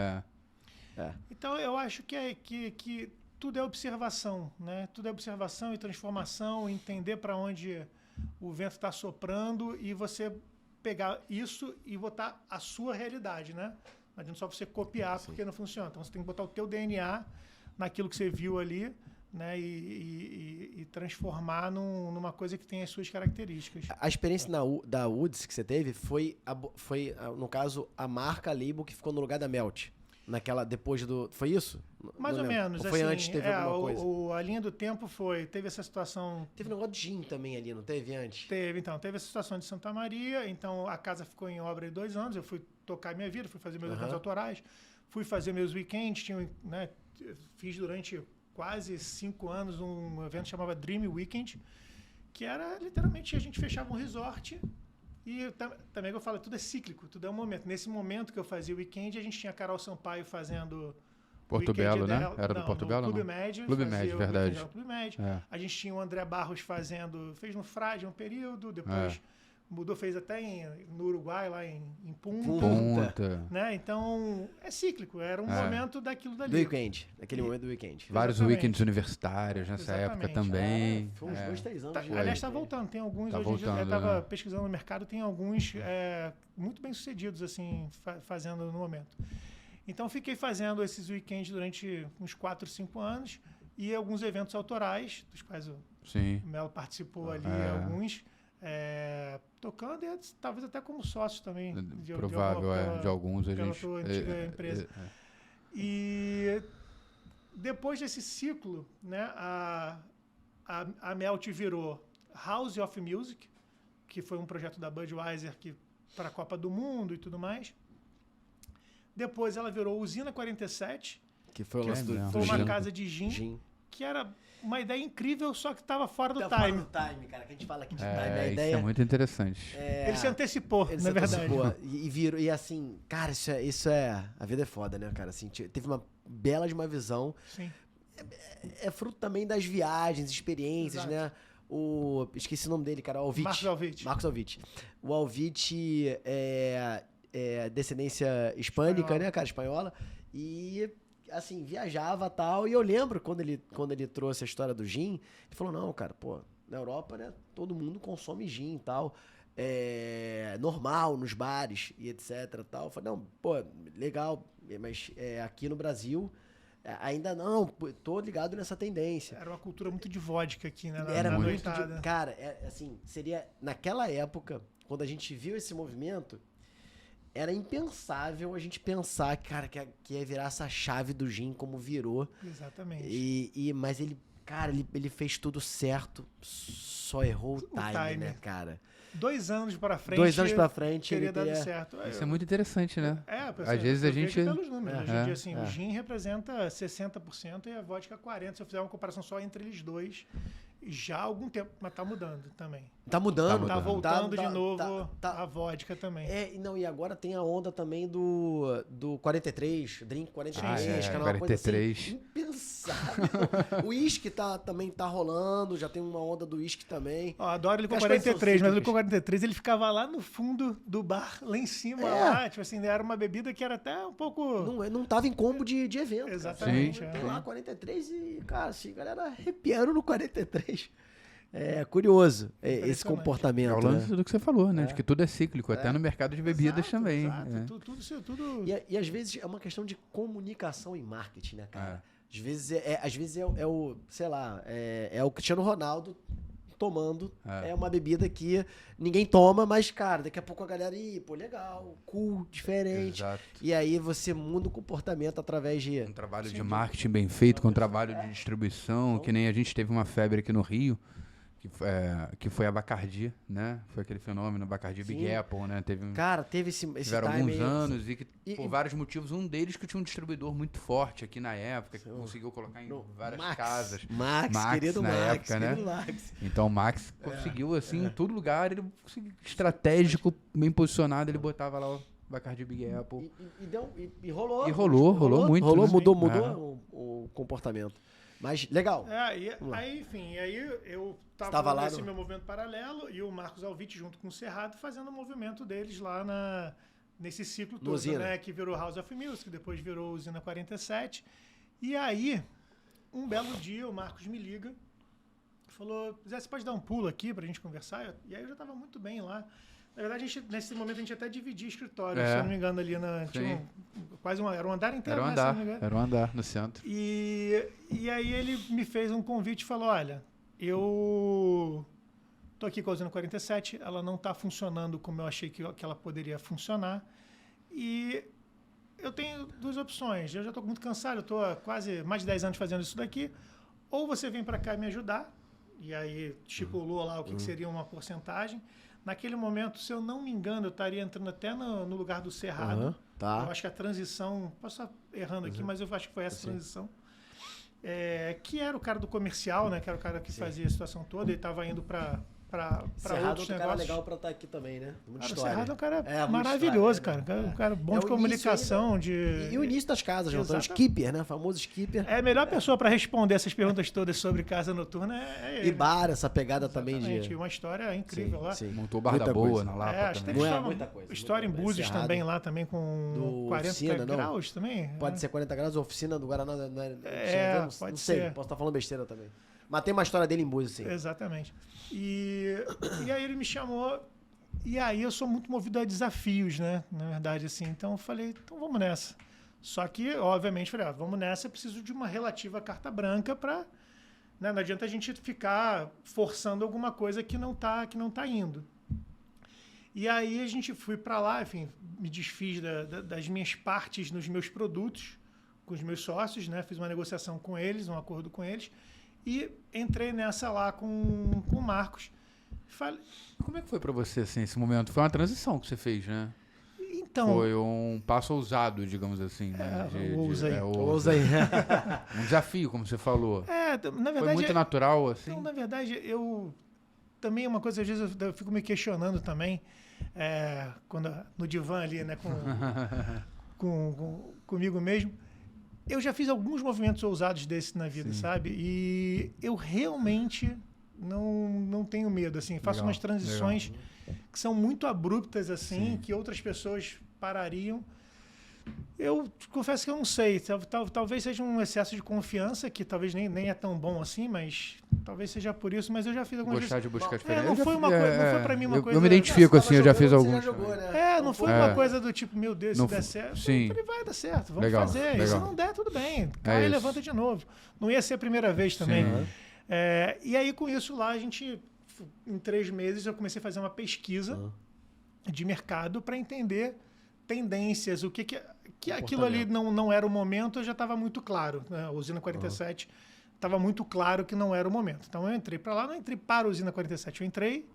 Então, eu acho que tudo é observação, né? Tudo é observação e transformação, entender para onde o vento está soprando e você pegar isso e botar a sua realidade, né? Não adianta só você copiar, porque não funciona. Então, você tem que botar o teu DNA naquilo que você viu ali, né? E transformar numa coisa que tem as suas características. A experiência da Woods que você teve foi, no caso, a marca, a label que ficou no lugar da Melt. Depois do... Foi isso? Mais ou menos. Ou foi assim, antes, teve alguma coisa? A linha do tempo teve essa situação... Teve um negócio de gin também ali, não teve antes? Teve essa situação de Santa Maria, então a casa ficou em obra 2 anos, eu fui tocar minha vida, fui fazer meus eventos autorais, fui fazer meus weekends, né, fiz durante quase 5 anos um evento que chamava Dream Weekend, que era literalmente a gente fechava um resort. E também que eu falo, tudo é cíclico, tudo é um momento. Nesse momento que eu fazia o weekend, a gente tinha a Carol Sampaio fazendo... Porto Belo, né? Era do Porto Belo, não? Clube Médio. Clube Médio, verdade. Clube Médio. A gente tinha o André Barros fez no Frade um período, depois mudou, fez até no Uruguai, lá em Punta. Né? Então, é cíclico, era um momento daquilo dali. Do weekend, naquele momento do weekend. Vários weekends universitários nessa época também. Foi uns 2, 3 anos. Aliás, está voltando, tem alguns, hoje em dia, eu estava pesquisando no mercado, tem alguns muito bem sucedidos, assim, fazendo no momento. Então, fiquei fazendo esses weekends durante uns 4, 5 anos e alguns eventos autorais, dos quais o Melo participou ali, alguns, tocando e talvez até como sócio também. De alguns a gente... Pela tua antiga empresa. E depois desse ciclo, né, a Melt virou House of Music, que foi um projeto da Budweiser para a Copa do Mundo e tudo mais. Depois ela virou Usina 47, que foi uma casa de gin, que era uma ideia incrível, só que estava fora do time. Fora do time, cara, que a gente fala aqui de time. A ideia, isso é muito interessante. Ele se antecipou, na verdade. E virou, e assim, cara, isso é... A vida é foda, né, cara? Assim, teve uma bela de uma visão. Sim. é fruto também das viagens, experiências, Exato. né? Esqueci o nome dele, cara. Alvite. Marcos Alvite. O Alvite é descendência hispânica, Espanhola. né, cara? Espanhola. E, assim, viajava e tal. E eu lembro quando ele trouxe a história do gin, ele falou, não, cara, pô, na Europa, né, todo mundo consome gin e tal. É normal nos bares e etc e tal. Eu falei, não, pô, legal, mas aqui no Brasil... Ainda não, tô ligado nessa tendência. Era uma cultura muito de vodka aqui, né? Era na muito noitada. cara, assim, seria naquela época, quando a gente viu esse movimento, era impensável a gente pensar, cara, que ia virar essa chave do gin como virou. Exatamente. Mas ele, cara, ele fez tudo certo, só errou o time, né, cara? 2 anos pra frente. 2 anos pra frente teria ele dado certo. Isso é muito interessante, né? Pessoal, Às vezes a gente... pelos números. Hoje em dia, assim, É. o gin representa 60% e a vodka 40%. Se eu fizer uma comparação só entre eles dois, já há algum tempo, mas tá mudando também. Tá mudando. Tá voltando de novo tá. a vodka também. E agora tem a onda também do 43, Drink 43, que é uma 43. coisa assim, impensável. O uísque também tá rolando, já tem uma onda do uísque também. Ó, adoro ele com As coisas são 43, mas ele com cíclicas. 43 ele ficava lá no fundo do bar, lá em cima, lá. Tipo assim, era uma bebida que era até um pouco... Não tava em combo de evento. cara. Exatamente. Tem lá 43 e, cara, assim, galera arrepiando no 43. É curioso esse Impressionante. comportamento. É o lance né? do que você falou, né? De que tudo é cíclico, até no mercado de bebidas Exato, também. exato. É. Tudo... E às vezes é uma questão de comunicação e marketing, né, cara? É. Às vezes é o, sei lá, é o Cristiano Ronaldo tomando uma bebida que ninguém toma, mas, cara, daqui a pouco a galera, pô, legal, cool, diferente. Exato. E aí você muda o comportamento através de... Um trabalho de marketing bem feito, com um trabalho de distribuição, que nem a gente teve uma febre aqui no Rio, que foi a Bacardi, né? Foi aquele fenômeno, Bacardi Big Sim. Apple, né? Cara, teve esse Tiveram time alguns aí, anos e que, E- por vários motivos, um deles que tinha um distribuidor muito forte aqui na época, que conseguiu colocar em várias casas. Max, querido na Max, época, né? querido Max. Então o Max conseguiu, assim, em todo lugar, ele conseguiu, estratégico, bem posicionado, ele botava lá o Bacardi Big Apple. E rolou. E rolou muito, Rolou, né? mudou o comportamento. Mas, legal. Aí, enfim, eu Estava tava lá nesse no- meu movimento paralelo e o Marcos Alvite junto com o Cerrado fazendo o movimento deles lá nesse ciclo todo, Usina. né? Que virou House of Music, depois virou Usina 47. E aí, um belo dia, o Marcos me liga, falou, Zé, você pode dar um pulo aqui pra gente conversar? E aí eu já tava muito bem lá. Na verdade, nesse momento a gente até dividia escritório, se eu não me engano, ali tinha era um andar inteiro, Era um né, se eu andar, não me engano. era um andar no centro. E aí ele me fez um convite e falou, olha, eu tô aqui com a Usina 47, ela não tá funcionando como eu achei que ela poderia funcionar. E eu tenho 2 opções. Eu já tô muito cansado, eu tô há quase mais de 10 anos fazendo isso daqui. Ou você vem para cá e me ajudar, e aí estipulou lá o que seria uma porcentagem. Naquele momento, se eu não me engano, eu estaria entrando até no lugar do Cerrado. Aham, tá. Eu acho que a transição, posso estar errando aqui, mas eu acho que foi essa transição. Que era o cara do comercial, né? Que era o cara que fazia a situação toda e estava indo para Cerrado outros é um cara negócios. legal pra estar aqui também, né? Muita Cara, o história. Cerrado é um cara muita maravilhoso, história, cara. né? Um cara bom É de o comunicação, início de... E o início das casas, João. Então, Exatamente. skipper, né? Famoso skipper. É a melhor pessoa para responder essas perguntas todas sobre casa noturna é ele. E bar, essa pegada Exatamente. também de... Uma história incrível lá. Sim. Montou o Bar da Muita Boa coisa. na Lapa Acho que também. teve Não é história- muita coisa, história em muita Búzios coisa. também lá, também com Do 40 Oficina, não? graus também. Pode ser 40 graus, a oficina do Guaraná. Não pode não sei, ser. posso estar falando besteira também. Mas tem uma história dele em Búzios, sim. Exatamente. E aí ele me chamou, e aí eu sou muito movido a desafios, né? Na verdade, assim. Então eu falei, então vamos nessa. Só que, obviamente, falei, vamos nessa, eu preciso de uma relativa carta branca para... Né, não adianta a gente ficar forçando alguma coisa que não tá indo. E aí a gente foi para lá, enfim, me desfiz das minhas partes nos meus produtos, com os meus sócios, né? Fiz uma negociação com eles, um acordo com eles, e entrei nessa lá com o Marcos. Falei, Como é que foi pra você, assim, esse momento? Foi uma transição que você fez, né? então, Foi um passo ousado, digamos assim, né? ousa aí. Ousa aí. Um desafio, como você falou. na verdade... Foi muito natural, assim. Então, na verdade, eu... Também uma coisa, às vezes, eu fico me questionando também, quando, no divã ali, né, comigo mesmo. eu já fiz alguns movimentos ousados desses na vida, sabe? E eu realmente não tenho medo, assim. Faço umas transições que são muito abruptas, assim, que outras pessoas parariam. Eu confesso que eu não sei. Talvez seja um excesso de confiança, que talvez nem é tão bom assim, mas talvez seja por isso. Mas eu já fiz algumas Gostar de buscar diferença. não foi pra mim uma coisa... Eu me identifico, assim, eu já fiz alguns. Não foi uma coisa do tipo, meu Deus, se der certo, sim. ele vai dar certo, vamos fazer. E se não der, tudo bem. Cai e levanta de novo. Não ia ser a primeira vez também. E aí, com isso lá, a gente, em 3 meses, eu comecei a fazer uma pesquisa de mercado para entender tendências, o que aquilo ali não era o momento, já estava muito claro. Né? A Usina 47 estava muito claro que não era o momento. Então eu entrei para lá, não entrei para a Usina 47, eu entrei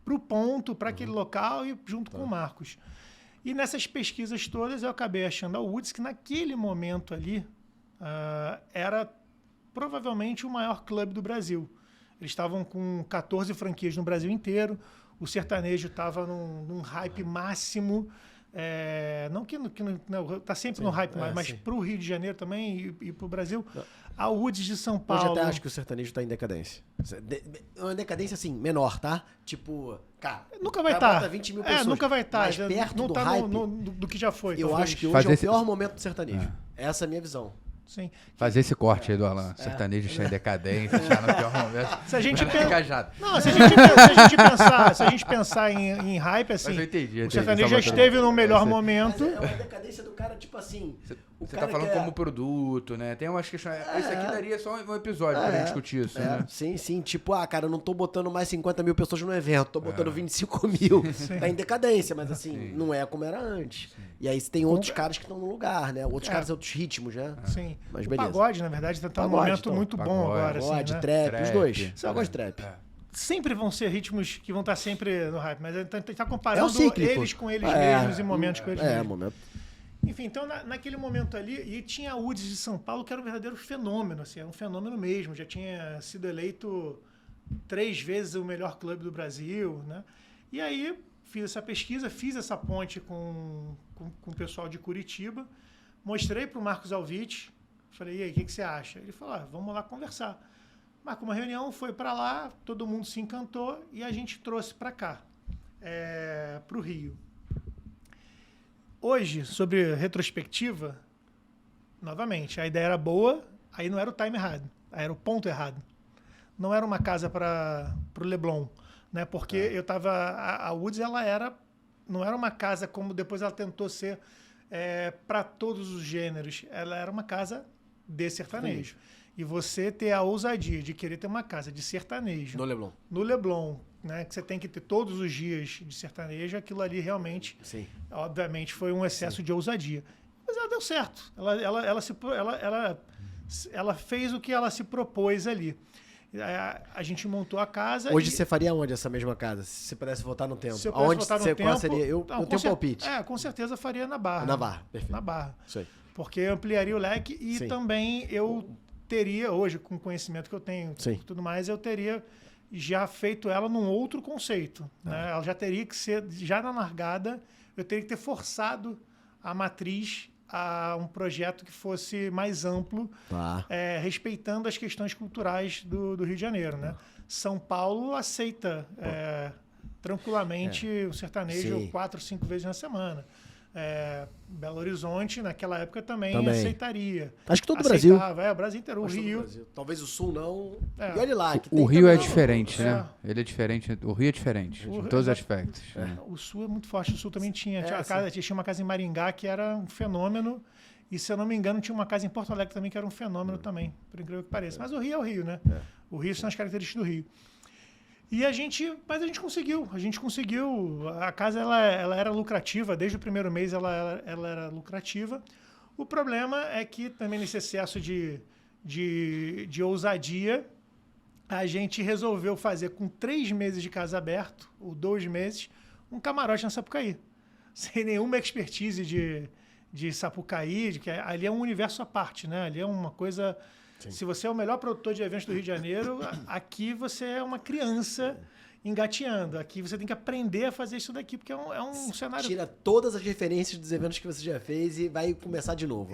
para o ponto, para aquele local e junto com o Marcos. E nessas pesquisas todas eu acabei achando a Woods, que naquele momento ali era provavelmente o maior clube do Brasil. Eles estavam com 14 franquias no Brasil inteiro, o sertanejo estava num hype máximo. Não que está sempre no hype, mas para o Rio de Janeiro também e para o Brasil. A Woods de São Paulo... Hoje até acho que o sertanejo está em decadência. Uma decadência, assim, menor, tá? Tipo, cara... Nunca vai estar. Bota 20 mil pessoas. Nunca vai estar. Mais perto não do tá hype. do que já foi. Eu talvez. acho que hoje é o pior momento do sertanejo. Essa é a minha visão. Sim. Fazer esse corte aí do Alan. Sertanejo está em decadência, já no pior momento. Se a gente se a gente pensar em hype, assim, mas eu entendi, o sertanejo já esteve no melhor momento. É uma decadência do cara, tipo assim... Você tá falando como produto, né? Tem umas questões... Isso aqui daria só um episódio pra gente discutir isso, né? Sim. Tipo, cara, eu não tô botando mais 50 mil pessoas no evento, tô botando 25 mil. Tá em decadência, mas assim, não é como era antes. Sim. E aí tem outros caras que estão no lugar, né? Outros caras, outros ritmos, né? Sim. Mas beleza. O pagode, na verdade, tá num momento muito bom agora. Pagode, assim, né? trap, os dois. Você gosta de trap. Sempre vão ser ritmos que vão estar sempre no hype, mas a gente tá comparando eles com eles mesmos e momentos com eles mesmos. Momento. Enfim, então naquele momento ali, e tinha a Woods de São Paulo, que era um verdadeiro fenômeno, assim, era um fenômeno mesmo, já tinha sido eleito 3 vezes o melhor clube do Brasil, né? E aí fiz essa pesquisa, fiz essa ponte com o pessoal de Curitiba, mostrei para o Marcos Alvite, falei, e aí, o que você acha? Ele falou, vamos lá conversar. Marcou uma reunião, foi para lá, todo mundo se encantou e a gente trouxe para cá, para o Rio. Hoje, sobre retrospectiva, novamente, a ideia era boa, aí não era o time errado, aí era o ponto errado. Não era uma casa para o Leblon, né? Porque eu estava... A Woods, ela não era uma casa como depois ela tentou ser para todos os gêneros. Ela era uma casa de sertanejo. E você ter a ousadia de querer ter uma casa de sertanejo... No Leblon, né, que você tem que ter todos os dias de sertanejo, aquilo ali realmente, obviamente, foi um excesso de ousadia. Mas ela deu certo. Ela fez o que ela se propôs ali. A gente montou a casa. Hoje você faria onde essa mesma casa? Se você pudesse voltar no tempo? Se eu pudesse voltar no tempo... Qual seria? Eu tenho um palpite. Com certeza faria na Barra. Na Barra, perfeito. Na Barra. Isso aí. Porque ampliaria o leque e também eu teria, hoje, com o conhecimento que eu tenho e tudo mais, eu teria já feito ela num outro conceito. Né? Ela já teria que ser, já na largada, eu teria que ter forçado a matriz a um projeto que fosse mais amplo, respeitando as questões culturais do Rio de Janeiro. Né? São Paulo aceita tranquilamente o sertanejo 4 ou 5 vezes na semana. Belo Horizonte, naquela época, também aceitaria. Acho que todo o Brasil. O Brasil inteiro. O Rio. Talvez o Sul não. E olha lá. Que o Rio é diferente, né? Ele é diferente. O Rio é diferente, em todos os aspectos. O Sul é muito forte. O Sul também tinha. Tinha uma casa em Maringá que era um fenômeno. E, se eu não me engano, tinha uma casa em Porto Alegre também que era um fenômeno também, por incrível que pareça. Mas o Rio é o Rio, né? O Rio são as características do Rio. Mas a gente conseguiu. A casa ela era lucrativa, desde o primeiro mês ela era lucrativa. O problema é que também nesse excesso de ousadia, a gente resolveu fazer com 3 meses de casa aberto, ou 2 meses, um camarote na Sapucaí. Sem nenhuma expertise de Sapucaí, de que ali é um universo à parte, né? Ali é uma coisa... Sim. Se você é o melhor produtor de eventos do Rio de Janeiro, aqui você é uma criança engateando. Aqui você tem que aprender a fazer isso daqui, porque é um cenário... Tira todas as referências dos eventos que você já fez e vai começar de novo.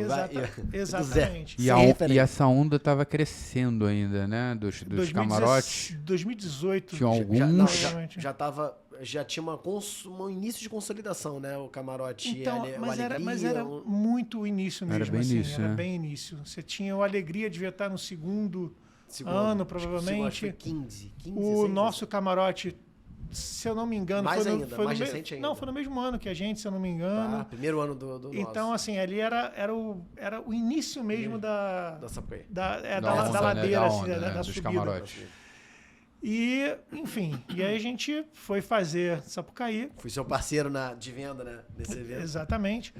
Exatamente. E essa onda tava crescendo ainda, né? Dos camarotes. 2018. Tinha alguns... Já tinha um início de consolidação, né? O camarote. Então, mas era muito início mesmo. Era bem início, era né? bem início. Você tinha o Alegria, devia estar no segundo ano, provavelmente. Acho que foi 15 o nosso camarote, se eu não me engano... Mais recente ainda. Não, foi no mesmo ano que a gente, se eu não me engano. Tá, primeiro ano do nosso. Então, assim, ali era o início mesmo da Sapucaí. Da ladeira, assim, da dos subida. camarotes. E, enfim, e aí a gente foi fazer Sapucaí. Fui seu parceiro de venda, né? Nesse evento. Exatamente.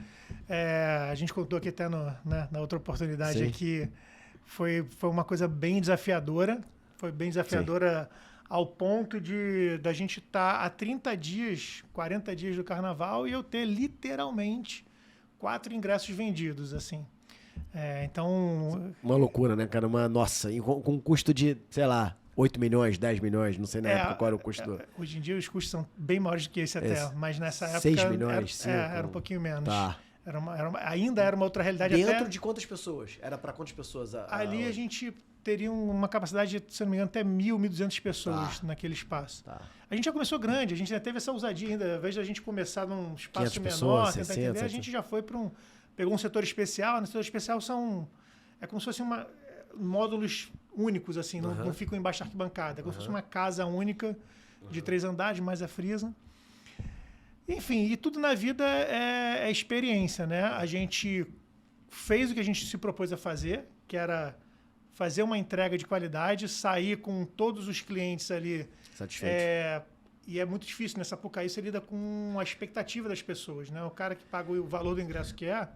A gente contou aqui até na outra oportunidade aqui. Foi uma coisa bem desafiadora. Foi bem desafiadora ao ponto da gente estar há 30 dias, 40 dias do carnaval e eu ter literalmente 4 ingressos vendidos, assim. Então... Uma loucura, né, cara? Nossa, com um custo de, sei lá, 8 milhões, 10 milhões, não sei na época qual era o custo. Hoje em dia os custos são bem maiores do que esse até, mas nessa época 6 milhões, era um pouquinho menos. Tá. Ainda era uma outra realidade. Dentro de quantas pessoas? Era para quantas pessoas? Ali a gente teria uma capacidade de, se não me engano, até 1.200 pessoas naquele espaço. Tá. A gente já começou grande, a gente já teve essa ousadia ainda. Ao invés de a gente começar num espaço menor, tentar entender, a gente já foi para pegou um setor especial. No setor especial é como se fosse módulos únicos, assim, não ficam embaixo da arquibancada. É como se fosse uma casa única de 3 andares, mais a frisa. Enfim, e tudo na vida é experiência, né? A gente fez o que a gente se propôs a fazer, que era fazer uma entrega de qualidade, sair com todos os clientes ali. Satisfeito. E é muito difícil nessa Sapucaí, você lida com a expectativa das pessoas, né? O cara que paga o valor do ingresso que é...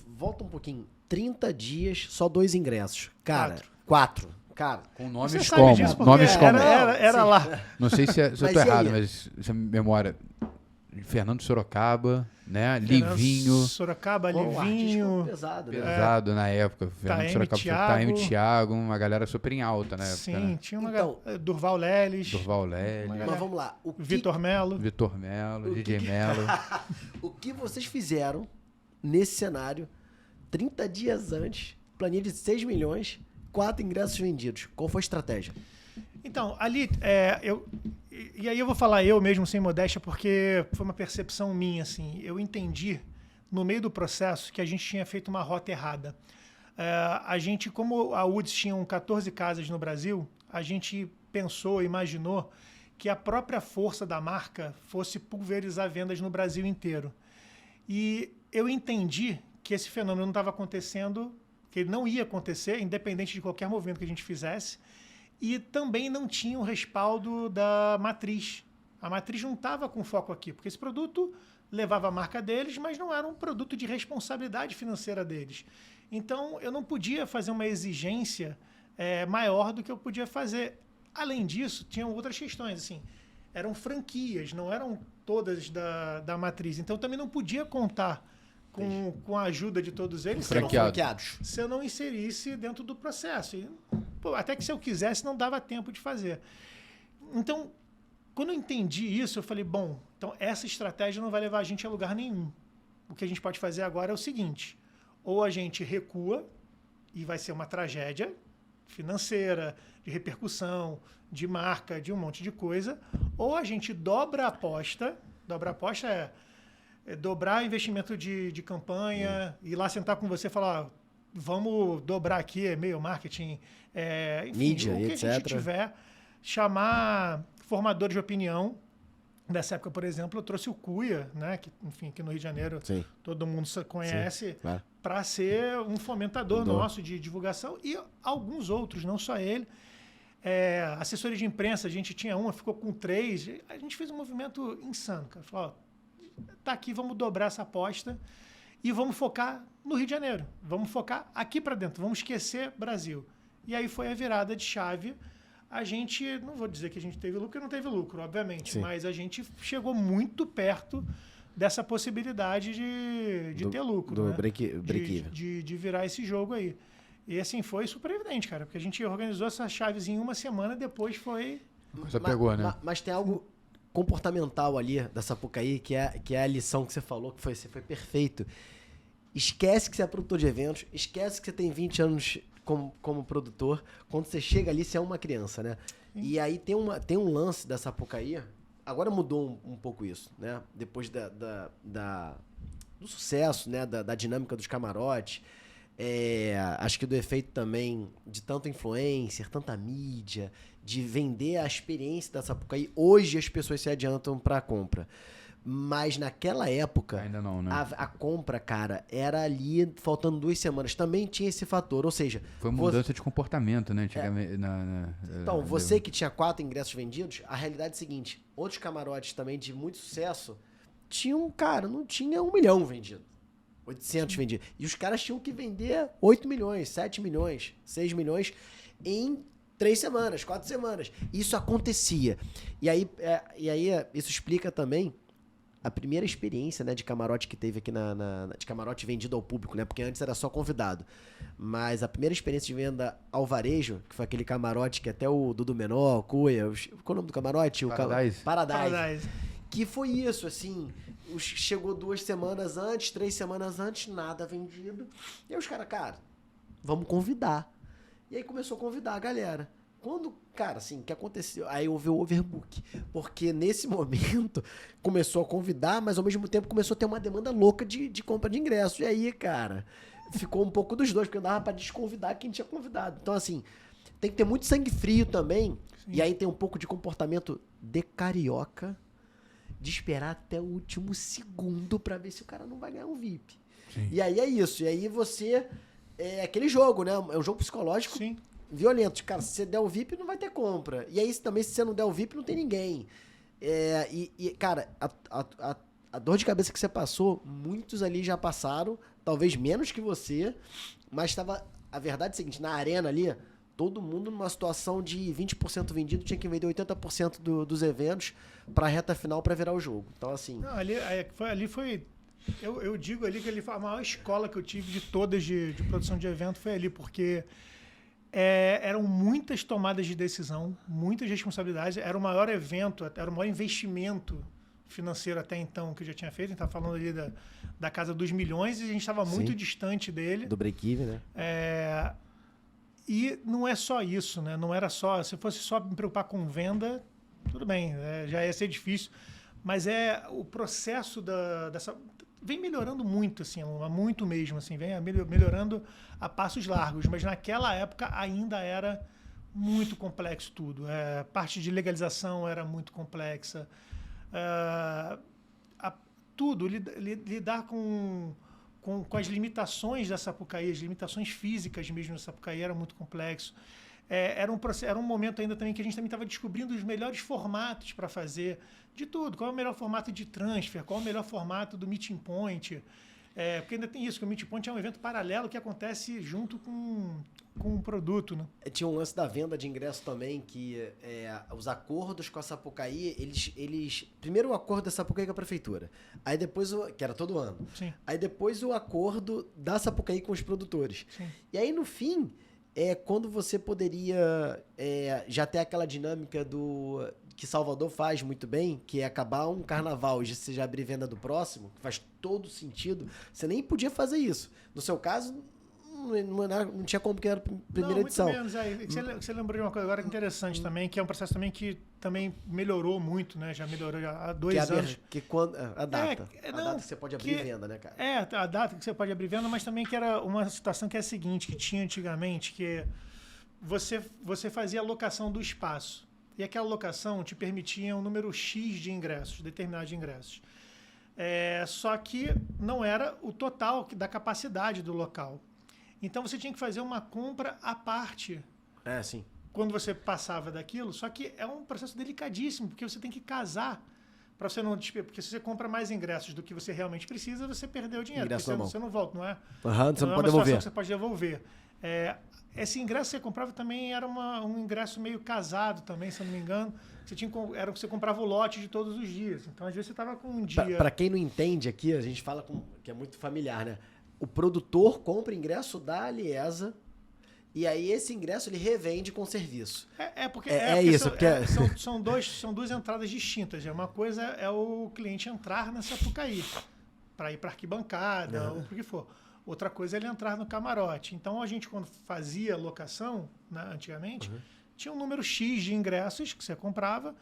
Volta um pouquinho. 30 dias, só 2 ingressos. Cara, 4. Cara, com nomes como? Nomes como? Era lá. Não sei se eu tô errado, mas essa memória... Fernando Sorocaba, né? Livinho. Sorocaba, Livinho. Pesado na época. Fernando Sorocaba, Taime Thiago, uma galera super em alta na época. Sim, né? Tinha uma galera. Durval Leles. Mas vamos lá. Vitor Melo, DJ Melo. O que vocês fizeram nesse cenário, 30 dias antes, planilha de 6 milhões, 4 ingressos vendidos? Qual foi a estratégia? Então, ali, e aí eu vou falar eu mesmo, sem modéstia, porque foi uma percepção minha, assim. Eu entendi, no meio do processo, que a gente tinha feito uma rota errada. A gente, como a UDS tinha 14 casas no Brasil, a gente pensou, imaginou que a própria força da marca fosse pulverizar vendas no Brasil inteiro. E eu entendi que esse fenômeno não estava acontecendo, que ele não ia acontecer, independente de qualquer movimento que a gente fizesse. E também não tinha o respaldo da matriz. A matriz não estava com foco aqui, porque esse produto levava a marca deles, mas não era um produto de responsabilidade financeira deles. Então, eu não podia fazer uma exigência maior do que eu podia fazer. Além disso, tinham outras questões. Assim, eram franquias, não eram todas da matriz. Então, eu também não podia contar com a ajuda de todos eles franqueados. Se eu não inserisse dentro do processo. E, até que se eu quisesse, não dava tempo de fazer. Então, quando eu entendi isso, eu falei, bom, então essa estratégia não vai levar a gente a lugar nenhum. O que a gente pode fazer agora é o seguinte, ou a gente recua e vai ser uma tragédia financeira, de repercussão, de marca, de um monte de coisa, ou a gente dobra a aposta é dobrar investimento de campanha, ir lá sentar com você e falar, vamos dobrar aqui, e-mail marketing, enfim, mídia, o que etc. a gente tiver, chamar formadores de opinião. Nessa época, por exemplo, eu trouxe o Cuia, né, que, enfim, aqui no Rio de Janeiro todo mundo conhece, para ser um fomentador nosso de divulgação, e alguns outros, não só ele. Assessoria de imprensa, a gente tinha uma, ficou com 3, a gente fez um movimento insano, cara. Falou, tá aqui, vamos dobrar essa aposta e vamos focar no Rio de Janeiro. Vamos focar aqui para dentro, vamos esquecer Brasil. E aí foi a virada de chave. A gente, não vou dizer que a gente teve lucro, porque não teve lucro, obviamente, mas a gente chegou muito perto dessa possibilidade de ter lucro. Do né? break-even. De virar esse jogo aí. E assim, foi super evidente, cara, porque a gente organizou essa chaves em uma semana, depois foi Só pegou, né? Mas tem algo comportamental ali da Sapucaí, que é a lição que você falou, que você foi perfeito. Esquece que você é produtor de eventos, esquece que você tem 20 anos como produtor. Quando você chega ali, você é uma criança, né? Sim. E aí tem um lance da Sapucaí, agora mudou um pouco isso, né? Depois do sucesso, né? Da dinâmica dos camarotes. Acho que do efeito também de tanto influencer, tanta mídia, de vender a experiência da Sapucaí. Hoje as pessoas se adiantam para a compra. Mas naquela época, ainda não, né? a compra, cara, era ali faltando 2 semanas. Também tinha esse fator, ou seja... Foi uma mudança de comportamento, né? Então, você que tinha 4 ingressos vendidos, a realidade é a seguinte, outros camarotes também de muito sucesso, não tinha 1 milhão vendido. 800 vendidos. E os caras tinham que vender 8 milhões, 7 milhões, 6 milhões em 3 semanas, 4 semanas. Isso acontecia. E aí isso explica também a primeira experiência, né, de camarote que teve aqui de camarote vendido ao público, né? Porque antes era só convidado. Mas a primeira experiência de venda ao varejo, que foi aquele camarote que até o Dudu Menor, Cuia, qual é o nome do camarote? Paradise. Que foi isso, assim, chegou 2 semanas antes, 3 semanas antes, nada vendido. E aí os caras, cara, vamos convidar. E aí começou a convidar a galera. Quando, cara, assim, o que aconteceu? Aí houve o overbook. Porque nesse momento começou a convidar, mas ao mesmo tempo começou a ter uma demanda louca de compra de ingressos. E aí, cara, ficou um pouco dos dois, porque não dava pra desconvidar quem tinha convidado. Então, assim, tem que ter muito sangue frio também. Sim. E aí tem um pouco de comportamento de carioca, de esperar até o último segundo pra ver se o cara não vai ganhar um VIP. Sim. E aí é isso. E aí você... É aquele jogo, né? É um jogo psicológico. Sim. Violento. Cara, se você der o VIP, não vai ter compra. E aí também, se você não der o VIP, não tem ninguém. Cara, a dor de cabeça que você passou, muitos ali já passaram, talvez menos que você, mas estava... A verdade é a seguinte, na arena ali, todo mundo numa situação de 20% vendido, tinha que vender 80% dos eventos pra reta final pra virar o jogo. Então, assim... Não, ali foi... Eu digo ali que ali foi a maior escola que eu tive de todas de produção de evento, foi ali, porque... eram muitas tomadas de decisão, muitas responsabilidades. Era o maior evento, era o maior investimento financeiro até então que eu já tinha feito. A gente estava falando ali da casa dos milhões e a gente estava muito distante dele. Do break-even, né? E não é só isso, né? Não era só... Se fosse só me preocupar com venda, tudo bem, já ia ser difícil. Mas o processo dessa... Vem melhorando muito, assim, muito mesmo, assim, vem melhorando a passos largos, mas naquela época ainda era muito complexo tudo. A parte de legalização era muito complexa. Tudo, lidar com as limitações da Sapucaí, as limitações físicas mesmo da Sapucaí era muito complexo. Era um momento ainda também que a gente também estava descobrindo os melhores formatos para fazer de tudo. Qual é o melhor formato de transfer, qual é o melhor formato do meeting point. Porque ainda tem isso, que o meeting point é um evento paralelo que acontece junto com o produto. Né? Tinha um lance da venda de ingresso também, que os acordos com a Sapucaí, eles... Primeiro o acordo da Sapucaí com a prefeitura, aí depois, que era todo ano. Sim. Aí depois o acordo da Sapucaí com os produtores. Sim. E aí no fim... quando você poderia já ter aquela dinâmica que Salvador faz muito bem, que é acabar um carnaval e você já abrir venda do próximo, que faz todo sentido, você nem podia fazer isso. No seu caso, não tinha como, porque era a primeira edição. Muito menos. Você lembrou de uma coisa agora interessante também, que é um processo também que também melhorou muito, né? Já melhorou há 2 anos. A data. A data que você pode abrir venda, né, cara? A data que você pode abrir venda, mas também que era uma situação que é a seguinte, que tinha antigamente, que você fazia a locação do espaço. E aquela locação te permitia um número X de ingressos, determinado de ingressos. Só que não era o total da capacidade do local. Então você tinha que fazer uma compra à parte. Sim. Quando você passava daquilo, só que é um processo delicadíssimo, porque você tem que casar para você não... Porque se você compra mais ingressos do que você realmente precisa, você perdeu o dinheiro. Você não volta, não é? Você não pode devolver. Que você pode devolver. Esse ingresso que você comprava também era um ingresso meio casado também, se eu não me engano. Você comprava o lote de todos os dias. Então, às vezes, você estava com um dia... Para quem não entende aqui, a gente fala que é muito familiar, né? O produtor compra ingresso da Aliesa E aí esse ingresso ele revende com serviço. Porque são duas entradas distintas. Uma coisa é o cliente entrar na Sapucaí para ir para arquibancada ou para o que for. Outra coisa é ele entrar no camarote. Então a gente, quando fazia locação, né, antigamente, tinha um número X de ingressos que você comprava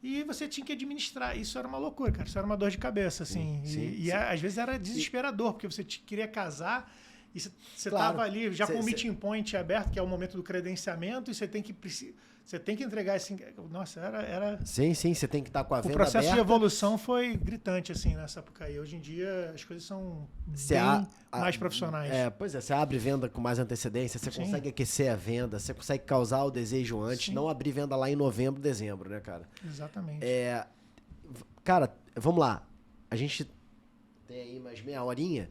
e você tinha que administrar. Isso era uma loucura, cara. Isso era uma dor de cabeça, assim. Sim. Às vezes era desesperador, porque você queria casar. E você estava ali já com o meeting point aberto, que é o momento do credenciamento, e você tem que entregar esse... Nossa, era... Sim, você tem que estar com a venda aberta. O processo de evolução foi gritante, assim, na Sapucaí. Hoje em dia, as coisas são bem mais profissionais. Pois é, você abre venda com mais antecedência, você consegue aquecer a venda, você consegue causar o desejo antes, não abrir venda lá em novembro, dezembro, né, cara? Exatamente. Cara, vamos lá. A gente tem aí mais meia horinha.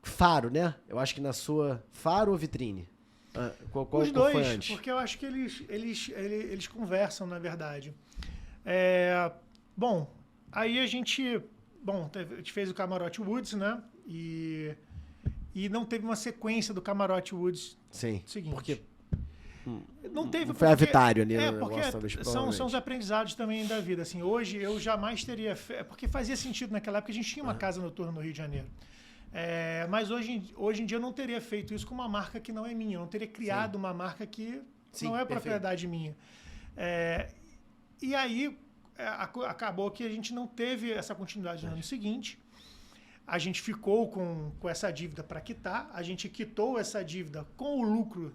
Faro, né? Eu acho que na sua... Faro ou vitrine? Os dois, foi antes? Porque eu acho que eles conversam, na verdade. Bom, aí a gente fez o Camarote Woods, né? E não teve uma sequência do Camarote Woods. Sim, seguinte. Porque... Não teve, foi avitário ali, né? Porque são os aprendizados também da vida. Assim, hoje eu jamais teria... Porque fazia sentido naquela época, a gente tinha uma casa noturna no Rio de Janeiro. Mas hoje em dia eu não teria feito isso com uma marca que não é minha. Eu não teria criado uma marca que não é propriedade minha. E aí acabou que a gente não teve essa continuidade no ano seguinte. A gente ficou com essa dívida para quitar. A gente quitou essa dívida com o lucro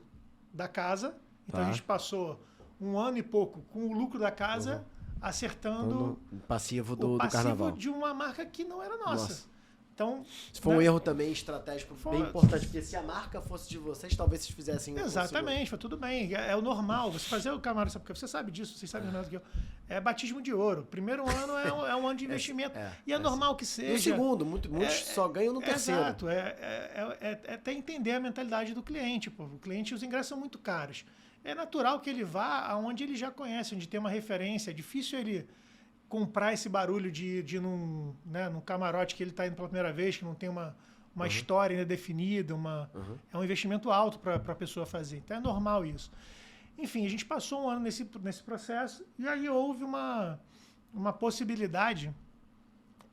da casa. Então a gente passou 1 ano e pouco com o lucro da casa acertando o passivo do passivo carnaval. De uma marca que não era nossa. Então, isso foi um erro também estratégico bem importante, porque se a marca fosse de vocês, talvez vocês fizessem... Exatamente, foi tudo bem. É o normal. Você fazer o camarote, porque você sabe disso, vocês sabem melhor do que eu. É batismo de ouro. Primeiro ano é um ano de investimento. E é normal que seja. E o segundo, muitos só ganham no terceiro. Exato. É até entender a mentalidade do cliente. Pô. O cliente, os ingressos são muito caros. É natural que ele vá aonde ele já conhece, onde tem uma referência. É difícil ele comprar esse barulho de ir num camarote que ele está indo pela primeira vez, que não tem uma história ainda definida, é um investimento alto para a pessoa fazer. Então é normal isso. Enfim, a gente passou 1 ano nesse processo e aí houve uma possibilidade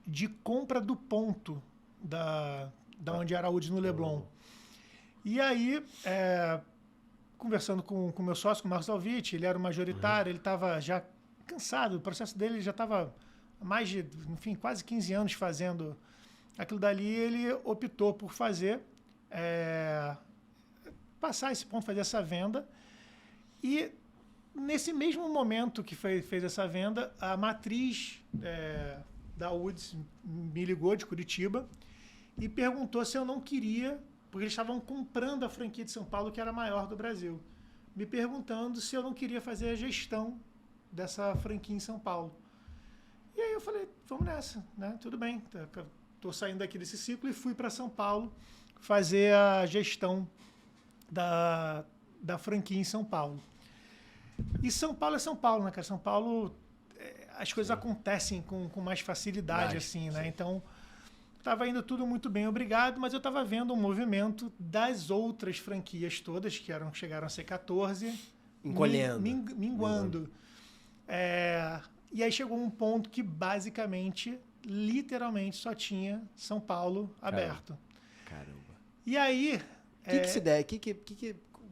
de compra do ponto da onde era a Woods no Leblon. E aí, conversando com o meu sócio, com o Marcos Alviti, ele era o majoritário, ele estava já cansado, o processo dele já estava há mais de, quase 15 anos fazendo aquilo dali. Ele optou por passar esse ponto, fazer essa venda. E nesse mesmo momento que fez essa venda, a matriz da Woods me ligou de Curitiba e perguntou se eu não queria, porque eles estavam comprando a franquia de São Paulo, que era a maior do Brasil, me perguntando se eu não queria fazer a gestão dessa franquia em São Paulo. E aí eu falei, vamos nessa, né? Tudo bem, estou saindo daqui desse ciclo e fui para São Paulo fazer a gestão da franquia em São Paulo. E São Paulo é São Paulo, né, cara? São Paulo, as coisas acontecem com mais facilidade, assim, né? Então, estava indo tudo muito bem, obrigado, mas eu estava vendo um movimento das outras franquias todas, que chegaram a ser 14, encolhendo, minguando. E aí chegou um ponto que basicamente, literalmente, só tinha São Paulo aberto. Caramba. E aí... que se der?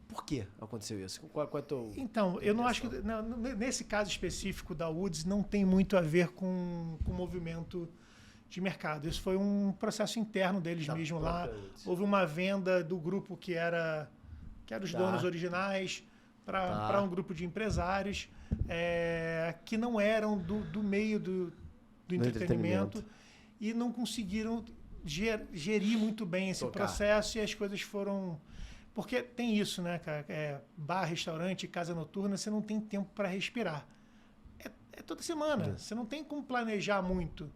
Por que aconteceu isso? Qual é teu... Então, eu não acho que... Nesse caso específico da Woods, não tem muito a ver com o movimento de mercado. Isso foi um processo interno deles mesmo lá. Houve uma venda do grupo que era os donos originais para um grupo de empresários que não eram do meio do entretenimento e não conseguiram gerir muito bem esse processo e as coisas foram... Porque tem isso, né, cara? Bar, restaurante, casa noturna, você não tem tempo para respirar. É toda semana, você não tem como planejar muito.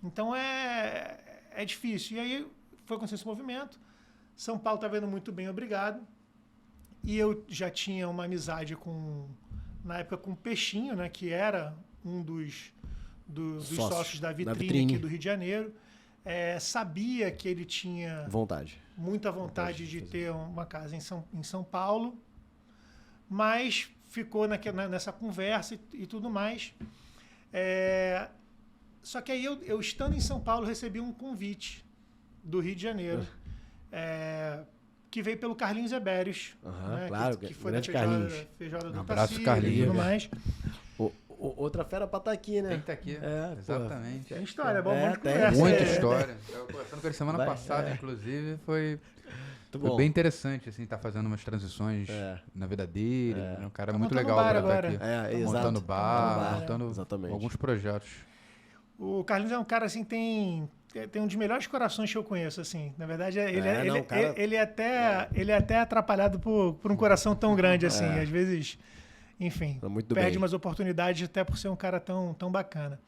Então é difícil. E aí foi acontecer esse movimento. São Paulo estava indo muito bem, obrigado. E eu já tinha uma amizade na época com o Peixinho, né, que era um dos sócios da vitrine aqui do Rio de Janeiro. sabia que ele tinha muita vontade de ter uma casa em São Paulo, mas ficou nessa conversa e tudo mais. Só que aí eu estando em São Paulo, recebi um convite do Rio de Janeiro, que veio pelo Carlinhos Ebérios, né, claro, que foi grande da Carlinhos. feijoada do Abraço, Tacílio Carlinhos. e tudo mais. Outra fera pra estar aqui, né? Tem que estar aqui. Exatamente. Tem história, é bom de tem. conversa. Muita história. Eu tava conversando com ele semana passada, inclusive, foi bem interessante, assim, tá fazendo umas transições na vida dele. É um cara muito legal bar pra agora. estar aqui. Exato. Montando bar, Exatamente. montando alguns projetos. O Carlinhos é um cara, assim, tem um dos melhores corações que eu conheço, assim. Na verdade, ele é até atrapalhado por um coração tão grande, assim. Às vezes, enfim, perde umas oportunidades até por ser um cara tão bacana.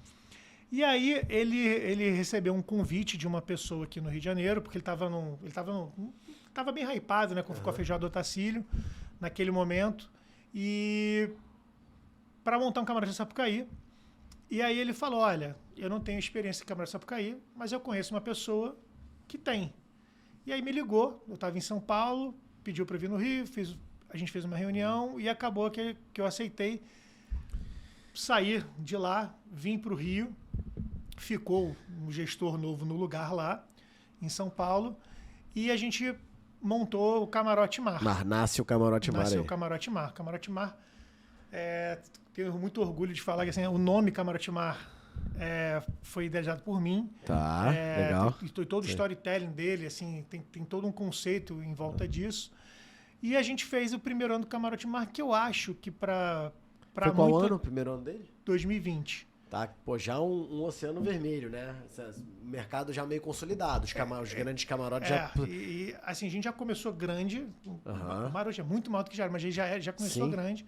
E aí, ele recebeu um convite de uma pessoa aqui no Rio de Janeiro, porque ele estava bem hypado, né, com a feijoada do Tacílio, naquele momento, e para montar um camarote de Sapucaí. E aí ele falou, olha, eu não tenho experiência em camarote de Sapucaí, mas eu conheço uma pessoa que tem. E aí me ligou, eu estava em São Paulo, pediu para vir no Rio, a gente fez uma reunião e acabou que eu aceitei sair de lá, vim para o Rio, ficou um gestor novo no lugar lá, em São Paulo, e a gente montou o Camarote Mar. Nasce o Camarote Mar. Nasceu o Camarote Mar. Camarote Mar, tenho muito orgulho de falar que assim, o nome Camarote Mar foi idealizado por mim. Legal. Tem todo o storytelling dele, assim, tem todo um conceito em volta disso. E a gente fez o primeiro ano do Camarote Mar, que eu acho que para Foi qual ano o primeiro ano dele? 2020. Tá, já um oceano vermelho, né? Mercado já meio consolidado, os grandes camarotes já... E assim, a gente já começou grande, o Mar hoje é muito maior do que já era, mas a gente já começou grande.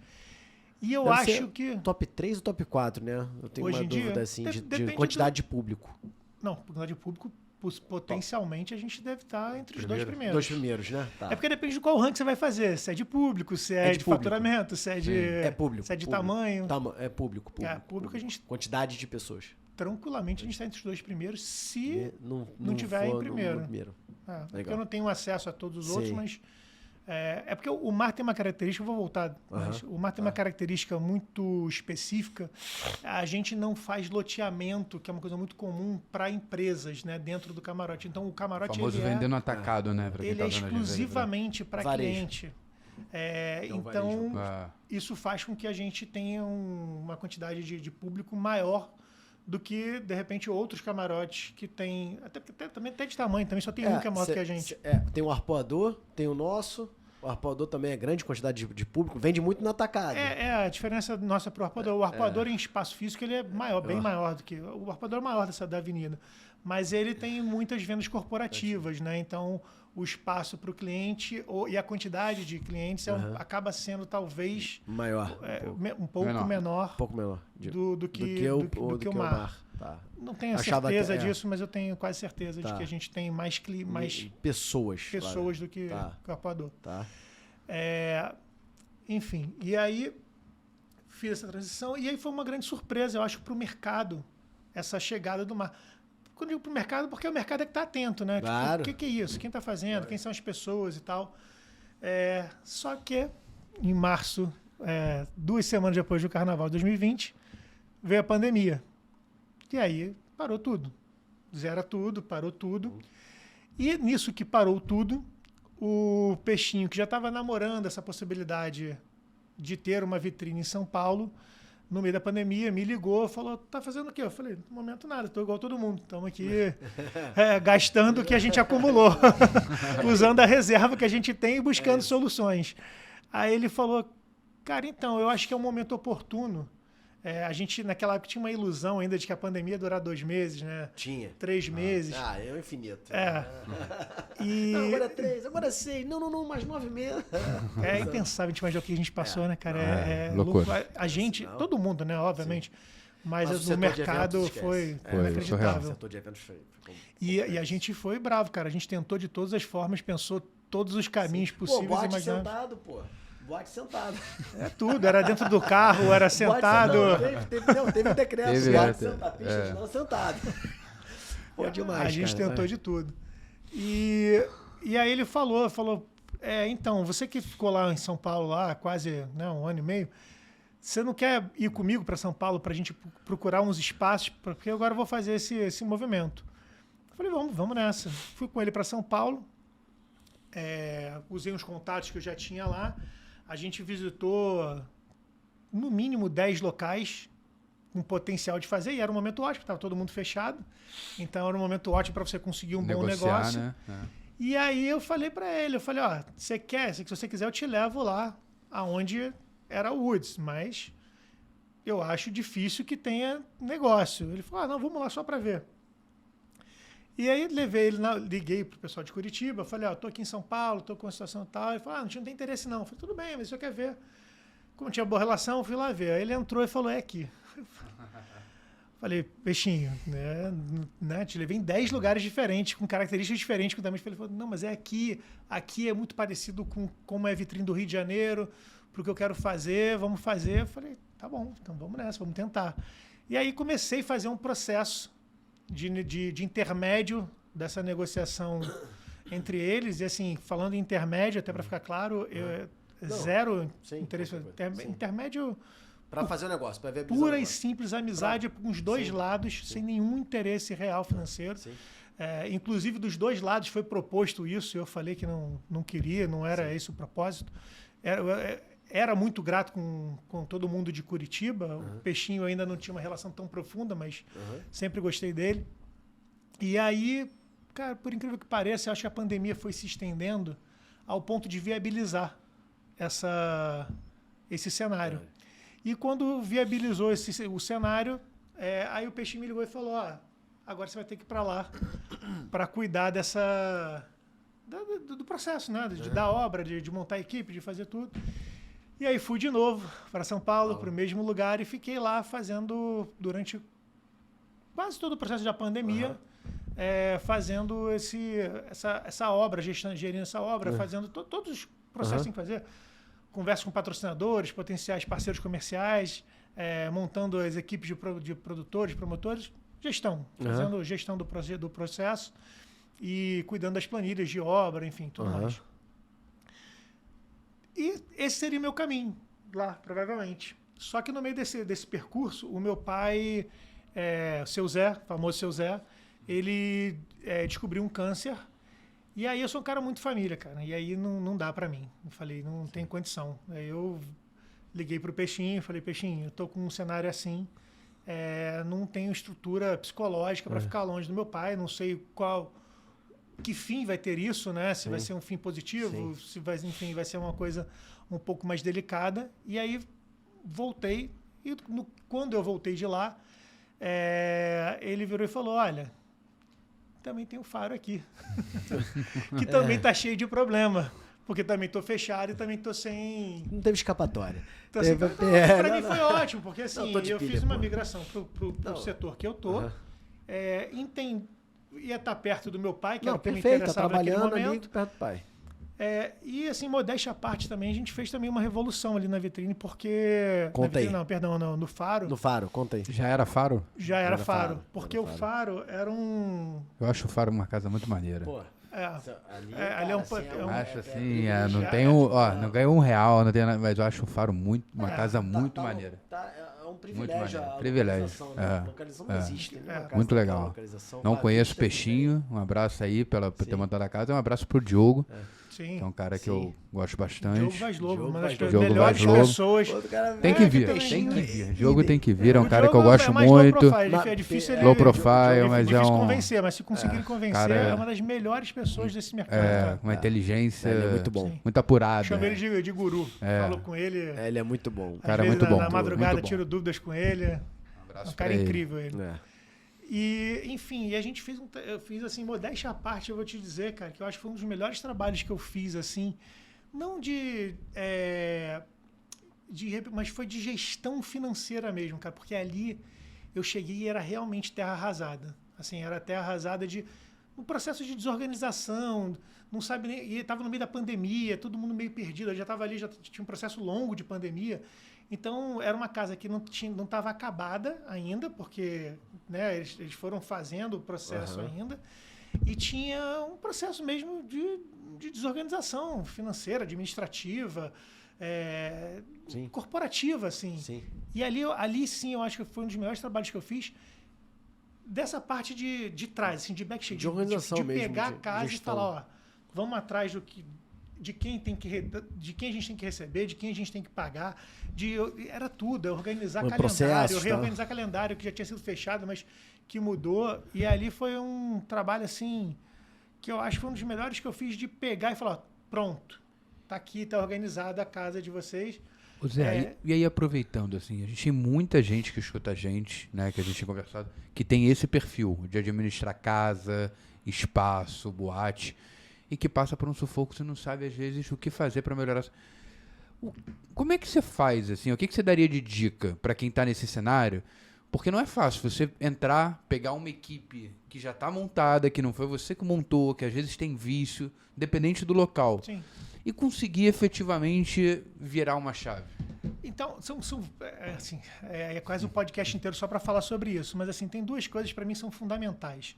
E eu acho que... Top 3 ou top 4, né? Eu tenho hoje uma em dúvida, dia, assim, de quantidade de público. Não, quantidade de público, potencialmente, a gente deve estar entre os dois primeiros. Dois primeiros, né? Tá. É porque depende de qual ranking você vai fazer. Se é de público, se é de faturamento, se é de... público. Se é de tamanho. É público. Público a gente... Quantidade de pessoas. Tranquilamente a gente está entre os dois primeiros, se não tiver em primeiro. Porque eu não tenho acesso a todos os outros, mas... É porque o Mar tem uma característica, eu vou voltar, mas o Mar tem uma característica muito específica. A gente não faz loteamento, que é uma coisa muito comum para empresas, né, dentro do camarote. Então o camarote... O famoso vendendo atacado, né? Ele é exclusivamente para cliente. Então, isso faz com que a gente tenha uma quantidade de público maior do que, de repente, outros camarotes que tem... Também até de tamanho, também só tem um que é maior que a gente. Tem o arpoador, tem o nosso. O arpoador também é grande quantidade de público, vende muito no atacado. A diferença nossa para o arpoador. O arpoador em espaço físico ele é maior, bem maior do que... O arpoador é maior da avenida. Mas ele tem muitas vendas corporativas, né? Então, o espaço para o cliente e a quantidade de clientes acaba sendo talvez maior, um pouco menor do que o Mar. Tá. Não tenho certeza disso, mas eu tenho quase certeza de que a gente tem mais pessoas do que o arpoador. Tá. Enfim, e aí fiz essa transição e aí foi uma grande surpresa, eu acho, para o mercado, essa chegada do Mar. Quando eu digo para o mercado, porque o mercado é que está atento, né? Claro. Tipo, o que é isso? Quem está fazendo? Quem são as pessoas e tal? Só que, em março, 2 semanas depois do Carnaval de 2020, veio a pandemia. E aí parou tudo. Zera tudo, parou tudo. E nisso que parou tudo, o Peixinho, que já estava namorando essa possibilidade de ter uma vitrine em São Paulo, no meio da pandemia, me ligou, falou, tá fazendo o quê? Eu falei, no momento nada, tô igual todo mundo. Estamos aqui gastando o que a gente acumulou, usando a reserva que a gente tem e buscando soluções. Aí ele falou, cara, então, eu acho que é um momento oportuno. A gente, naquela época, tinha uma ilusão ainda de que a pandemia ia durar 2 meses, né? Tinha. 3 meses. É o infinito. Não, agora 3, agora 6. Não, mais 9 meses. É impensável a gente imaginar o que a gente passou, né, cara? Loucura. A gente, todo mundo, né, obviamente. Mas no mercado foi inacreditável. O setor de eventos foi e a gente foi bravo, cara. A gente tentou de todas as formas, pensou todos os caminhos possíveis e imagináveis. Sentado, pô. Boate sentado. Tudo, era dentro do carro, era sentado. Teve decreto. Boate sentado, pista de não sentado. Pô, demais, A gente cara, tentou de tudo. E aí ele falou, então, você que ficou lá em São Paulo, lá quase, né, 1 ano e meio, você não quer ir comigo para São Paulo para a gente procurar uns espaços, porque agora eu vou fazer esse movimento. Eu falei, vamos nessa. Fui com ele para São Paulo, usei uns contatos que eu já tinha lá, a gente visitou no mínimo 10 locais com potencial de fazer, e era um momento ótimo, estava todo mundo fechado, então era um momento ótimo para você conseguir um bom negócio. Né? E aí eu falei para ele, ó, se você quiser eu te levo lá aonde era o Woods, mas eu acho difícil que tenha negócio. Ele falou, não, vamos lá só para ver. E aí levei ele, liguei pro pessoal de Curitiba, falei, tô aqui em São Paulo, tô com uma situação tal. Ele falou, não tem interesse não. Eu falei, tudo bem, mas você quer ver? Como tinha boa relação, eu fui lá ver. Aí ele entrou e falou, é aqui. Falei, peixinho, né? Te levei em 10 lugares diferentes, com características diferentes. Ele falou, não, mas é aqui. Aqui é muito parecido com como é a vitrine do Rio de Janeiro, pro que eu quero fazer, vamos fazer. Eu falei, tá bom, então vamos nessa, vamos tentar. E aí comecei a fazer um processo de intermédio dessa negociação entre eles. E assim, falando em intermédio, até para ficar claro, zero interesse. Intermédio... Para fazer o negócio, para ver pura e simples amizade com os dois lados, sem nenhum interesse real financeiro. Inclusive, dos dois lados foi proposto isso, eu falei que não queria, não era esse o propósito. Era muito grato com todo mundo de Curitiba. O Peixinho ainda não tinha uma relação tão profunda, mas sempre gostei dele. E aí, cara, por incrível que pareça, eu acho que a pandemia foi se estendendo ao ponto de viabilizar esse cenário. E quando viabilizou o cenário, aí o Peixinho me ligou e falou, agora você vai ter que ir para lá para cuidar do processo, né? Da obra, de montar a equipe, de fazer tudo. E aí fui de novo para São Paulo, para o mesmo lugar, e fiquei lá fazendo, durante quase todo o processo da pandemia, fazendo essa obra, gerindo essa obra, fazendo todos os processos que tem que fazer. Converso com patrocinadores, potenciais parceiros comerciais, montando as equipes de produtores, promotores, fazendo gestão do processo e cuidando das planilhas de obra, enfim, tudo mais. E esse seria o meu caminho lá, provavelmente. Só que no meio desse percurso, o meu pai, o seu Zé, famoso seu Zé, ele descobriu um câncer. E aí eu sou um cara muito família, cara. E aí não dá pra mim. Eu falei, não tem condição. Aí eu liguei pro Peixinho, falei, Peixinho, eu tô com um cenário assim, não tenho estrutura psicológica para ficar longe do meu pai, não sei que fim vai ter isso, né? Se vai ser um fim positivo, se vai, enfim, vai ser uma coisa um pouco mais delicada. E aí voltei, e quando eu voltei de lá, ele virou e falou, olha, também tem o Faro aqui, que também tá cheio de problema, porque também tô fechado e também tô sem... Não teve escapatória. Pra mim foi ótimo, porque assim, eu fiz uma migração pro setor que eu tô, ia estar perto do meu pai, que era o que me interessava naquele momento. Ali perto do pai. E assim, modéstia à parte também, a gente fez também uma revolução ali na vitrine, porque... Conta aí. No Faro. No Faro, conta aí. Já era Faro? Já era Faro, porque o Faro era um... Eu acho o Faro uma casa muito maneira. Pô, ali é um... Acho assim, não tem não ganhou R$1, não tem nada, mas eu acho o Faro uma casa muito maneira. É um privilégio. Privilégio. A localização não existe. Né? Muito legal. Não conheço o Peixinho, um abraço aí por ter montado a casa, um abraço pro Diogo. Sim. Que é um cara que eu gosto bastante. Diogo Vaz Lobo, uma das Diogo melhores Vaz Lobo. pessoas. Tem que vir, tem que vir. Diogo tem que vir, é um cara que eu gosto muito. É difícil ele... Low profile, mas é difícil convencer, mas se conseguir convencer, cara, é uma das melhores pessoas desse mercado. Uma inteligência ele é muito bom. Muito apurada. Chamo ele de guru. Falo com ele. Ele é muito bom. Cara, muito bom. Na madrugada tiro dúvidas com ele. É um cara incrível ele. E, enfim, a gente eu fiz assim, modéstia à parte, eu vou te dizer, cara, que eu acho que foi um dos melhores trabalhos que eu fiz, assim, não mas foi de gestão financeira mesmo, cara, porque ali eu cheguei e era realmente terra arrasada. Assim, era terra arrasada de um processo de desorganização, não sabe nem, e estava no meio da pandemia, todo mundo meio perdido, eu já estava ali, já tinha um processo longo de pandemia, então era uma casa que não estava acabada ainda, porque, né, eles foram fazendo o processo ainda, e tinha um processo mesmo de desorganização financeira, administrativa, corporativa, assim. Sim. E ali sim, eu acho que foi um dos melhores trabalhos que eu fiz, dessa parte de trás, assim, de backstage, de organização de mesmo, pegar a casa gestão. e falar, ó, vamos atrás de quem a gente tem que receber, de quem a gente tem que pagar, era tudo, organizar calendário, processo, reorganizar calendário que já tinha sido fechado, mas que mudou. E ali foi um trabalho assim que eu acho que foi um dos melhores que eu fiz, de pegar e falar, ó, pronto, tá aqui, tá organizada a casa de vocês. Ô Zé, e aí aproveitando, assim, a gente tem muita gente que escuta a gente, né, que a gente tem conversado, que tem esse perfil de administrar casa, espaço, boate, e que passa por um sufoco, você não sabe às vezes o que fazer para melhorar. Como é que você faz, assim, o que você daria de dica para quem tá nesse cenário? Porque não é fácil você entrar, pegar uma equipe que já tá montada, que não foi você que montou, que às vezes tem vício, dependente do local. Sim. E conseguir efetivamente virar uma chave. Então, é quase um podcast inteiro só para falar sobre isso, mas assim, tem duas coisas para mim que são fundamentais.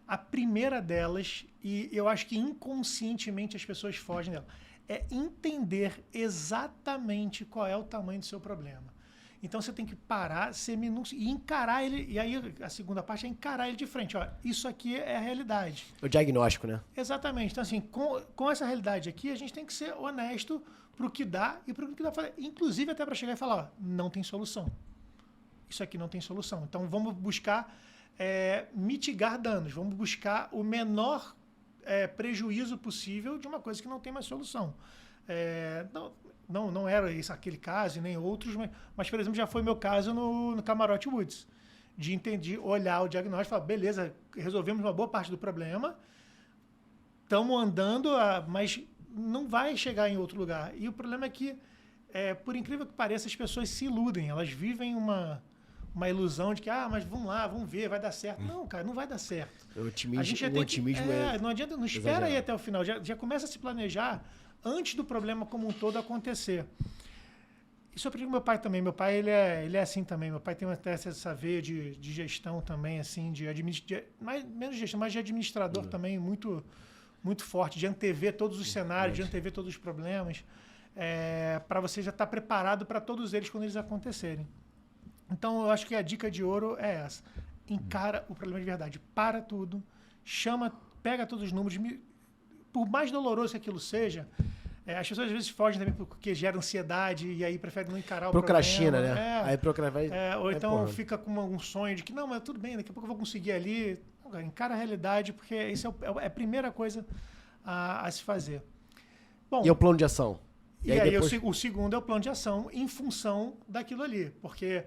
A primeira delas, e eu acho que inconscientemente as pessoas fogem dela, é entender exatamente qual é o tamanho do seu problema. Então você tem que parar, ser minúsculo e encarar ele. E aí a segunda parte é encarar ele de frente. Ó, isso aqui é a realidade. O diagnóstico, né? Exatamente. Então, assim, com essa realidade aqui, a gente tem que ser honesto pro que dá e pro que dá pra fazer. Inclusive até para chegar e falar, ó, não tem solução. Isso aqui não tem solução. Então vamos buscar mitigar danos. Vamos buscar o menor prejuízo possível de uma coisa que não tem mais solução. Não era aquele caso, nem outros, mas, por exemplo, já foi meu caso no Camarote Woods. De olhar o diagnóstico e falar, beleza, resolvemos uma boa parte do problema, estamos andando, mas não vai chegar em outro lugar. E o problema é que, por incrível que pareça, as pessoas se iludem. Elas vivem uma ilusão de que, mas vamos lá, vamos ver, vai dar certo. Não, cara, não vai dar certo. O otimismo não adianta, não espera aí até o final, já começa a se planejar antes do problema como um todo acontecer. Isso eu aprendi com meu pai também. Meu pai, ele é assim também. Meu pai tem essa veia de gestão também, assim, menos de gestão, mas de administrador também, muito, muito forte, de antever todos os cenários, de antever todos os problemas, para você já estar preparado para todos eles quando eles acontecerem. Então, eu acho que a dica de ouro é essa. Encara o problema de verdade. Para tudo, pega todos os números. Por mais doloroso que aquilo seja, as pessoas às vezes fogem também porque gera ansiedade e aí preferem não encarar o Procrastina, problema. né? Aí procrastina. Ou então fica com um sonho de que, não, mas tudo bem, daqui a pouco eu vou conseguir ali. Não, encara a realidade, porque isso é a primeira coisa a se fazer. Bom, e o plano de ação? E aí depois... o segundo é o plano de ação em função daquilo ali. Porque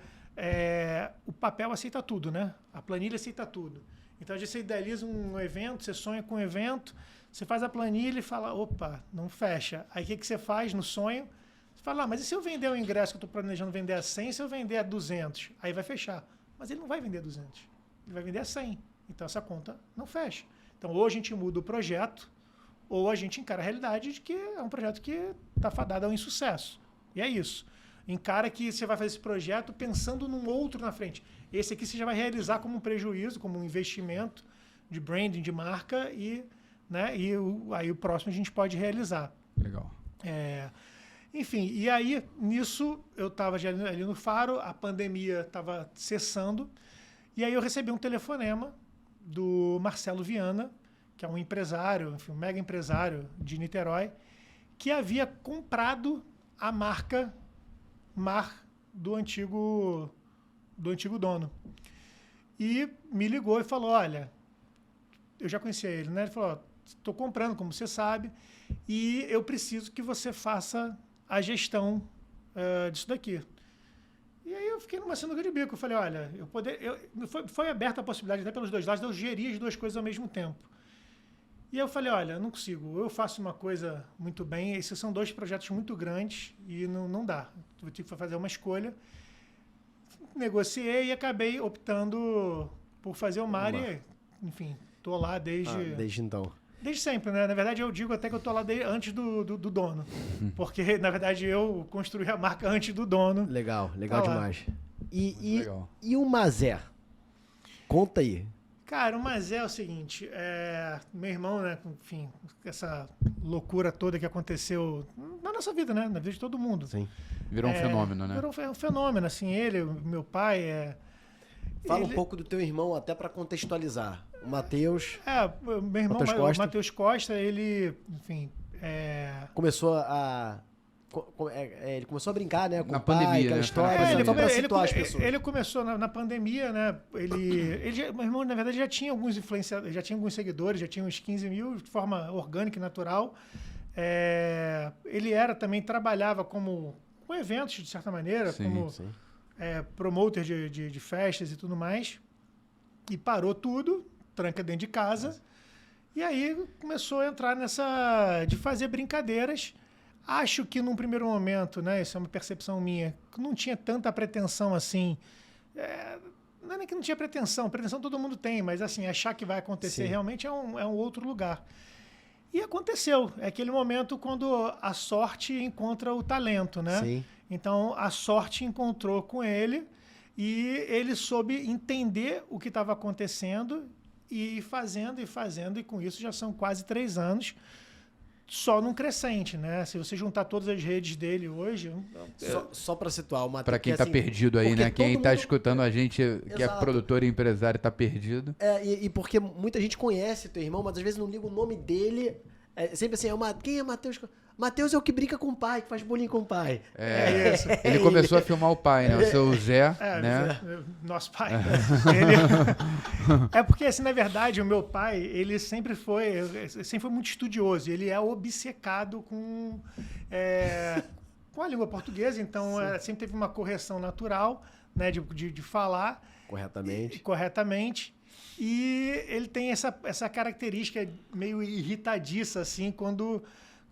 o papel aceita tudo, né? A planilha aceita tudo. Então, você idealiza um evento, você sonha com um evento, você faz a planilha e fala, opa, não fecha. Aí o que você faz no sonho? Você fala, mas e se eu vender o ingresso que eu estou planejando vender a 100, se eu vender a 200? Aí vai fechar. Mas ele não vai vender a 200, ele vai vender a 100. Então essa conta não fecha. Então ou a gente muda o projeto, ou a gente encara a realidade de que é um projeto que está fadado ao insucesso. E é isso. Encara que você vai fazer esse projeto pensando num outro na frente. Esse aqui você já vai realizar como um prejuízo, como um investimento de branding, de marca, e aí o próximo a gente pode realizar. Legal. Enfim, e aí, nisso, eu estava ali no Faro, a pandemia estava cessando, e aí eu recebi um telefonema do Marcelo Viana, que é um empresário, enfim, um mega empresário de Niterói, que havia comprado a marca Mar do antigo dono. E me ligou e falou, olha, eu já conhecia ele, né? Ele falou, estou comprando, como você sabe, e eu preciso que você faça a gestão disso daqui. E aí eu fiquei numa sinuca de bico. Eu falei, olha, foi aberta a possibilidade, até pelos dois lados, de eu gerir as duas coisas ao mesmo tempo. E eu falei, olha, não consigo. Eu faço uma coisa muito bem, esses são dois projetos muito grandes e não dá. Vou ter que fazer uma escolha. Negociei e acabei optando por fazer o Mar. E, enfim, Tô lá desde... desde então. Desde sempre, né? Na verdade, eu digo até que eu tô lá antes do dono. Porque, na verdade, eu construí a marca antes do dono. Legal Tá lá. demais. Legal. E o Mazé? Conta aí. Cara, o Mazé é o seguinte, meu irmão, né, enfim, essa loucura toda que aconteceu na nossa vida, né, na vida de todo mundo. Sim. Virou um fenômeno, né? Virou um fenômeno, assim, meu pai... Fala um pouco do teu irmão, até pra contextualizar. O Matheus... meu irmão, o Matheus Costa, ele, enfim... Começou ele começou a brincar, né? Com na o pai, pandemia, aquela né? história. Só pra situar as pessoas. Ele começou na pandemia, né? Meu irmão, na verdade, já tinha alguns influenciadores, já tinha alguns seguidores, já tinha uns 15 mil de forma orgânica e natural. Ele também trabalhava com eventos, de certa maneira, como promoter de festas e tudo mais. E parou tudo, tranca dentro de casa. E aí começou a entrar de fazer brincadeiras. Acho que num primeiro momento, né, isso é uma percepção minha, não tinha tanta pretensão assim. Não é nem que não tinha pretensão todo mundo tem, mas assim, achar que vai acontecer realmente é um outro lugar. E aconteceu. É aquele momento quando a sorte encontra o talento, né? Sim. Então a sorte encontrou com ele e ele soube entender o que estava acontecendo e ir fazendo, e com isso já são quase 3 anos. Só num crescente, né? Se você juntar todas as redes dele hoje... Só para situar, o Matheus... Para quem tá perdido aí, né? Quem tá escutando a gente, que é produtor e empresário, tá perdido. E porque muita gente conhece teu irmão, mas às vezes não liga o nome dele. Sempre assim, quem é Matheus? Matheus é o que brinca com o pai, que faz bullying com o pai. Isso. Ele começou a filmar o pai, né? O seu Zé, né? Nosso pai. Porque, assim, na verdade, o meu pai, ele sempre foi muito estudioso. Ele é obcecado com a língua portuguesa, então sempre teve uma correção natural, né, de falar corretamente. E ele tem essa característica meio irritadiça, assim, quando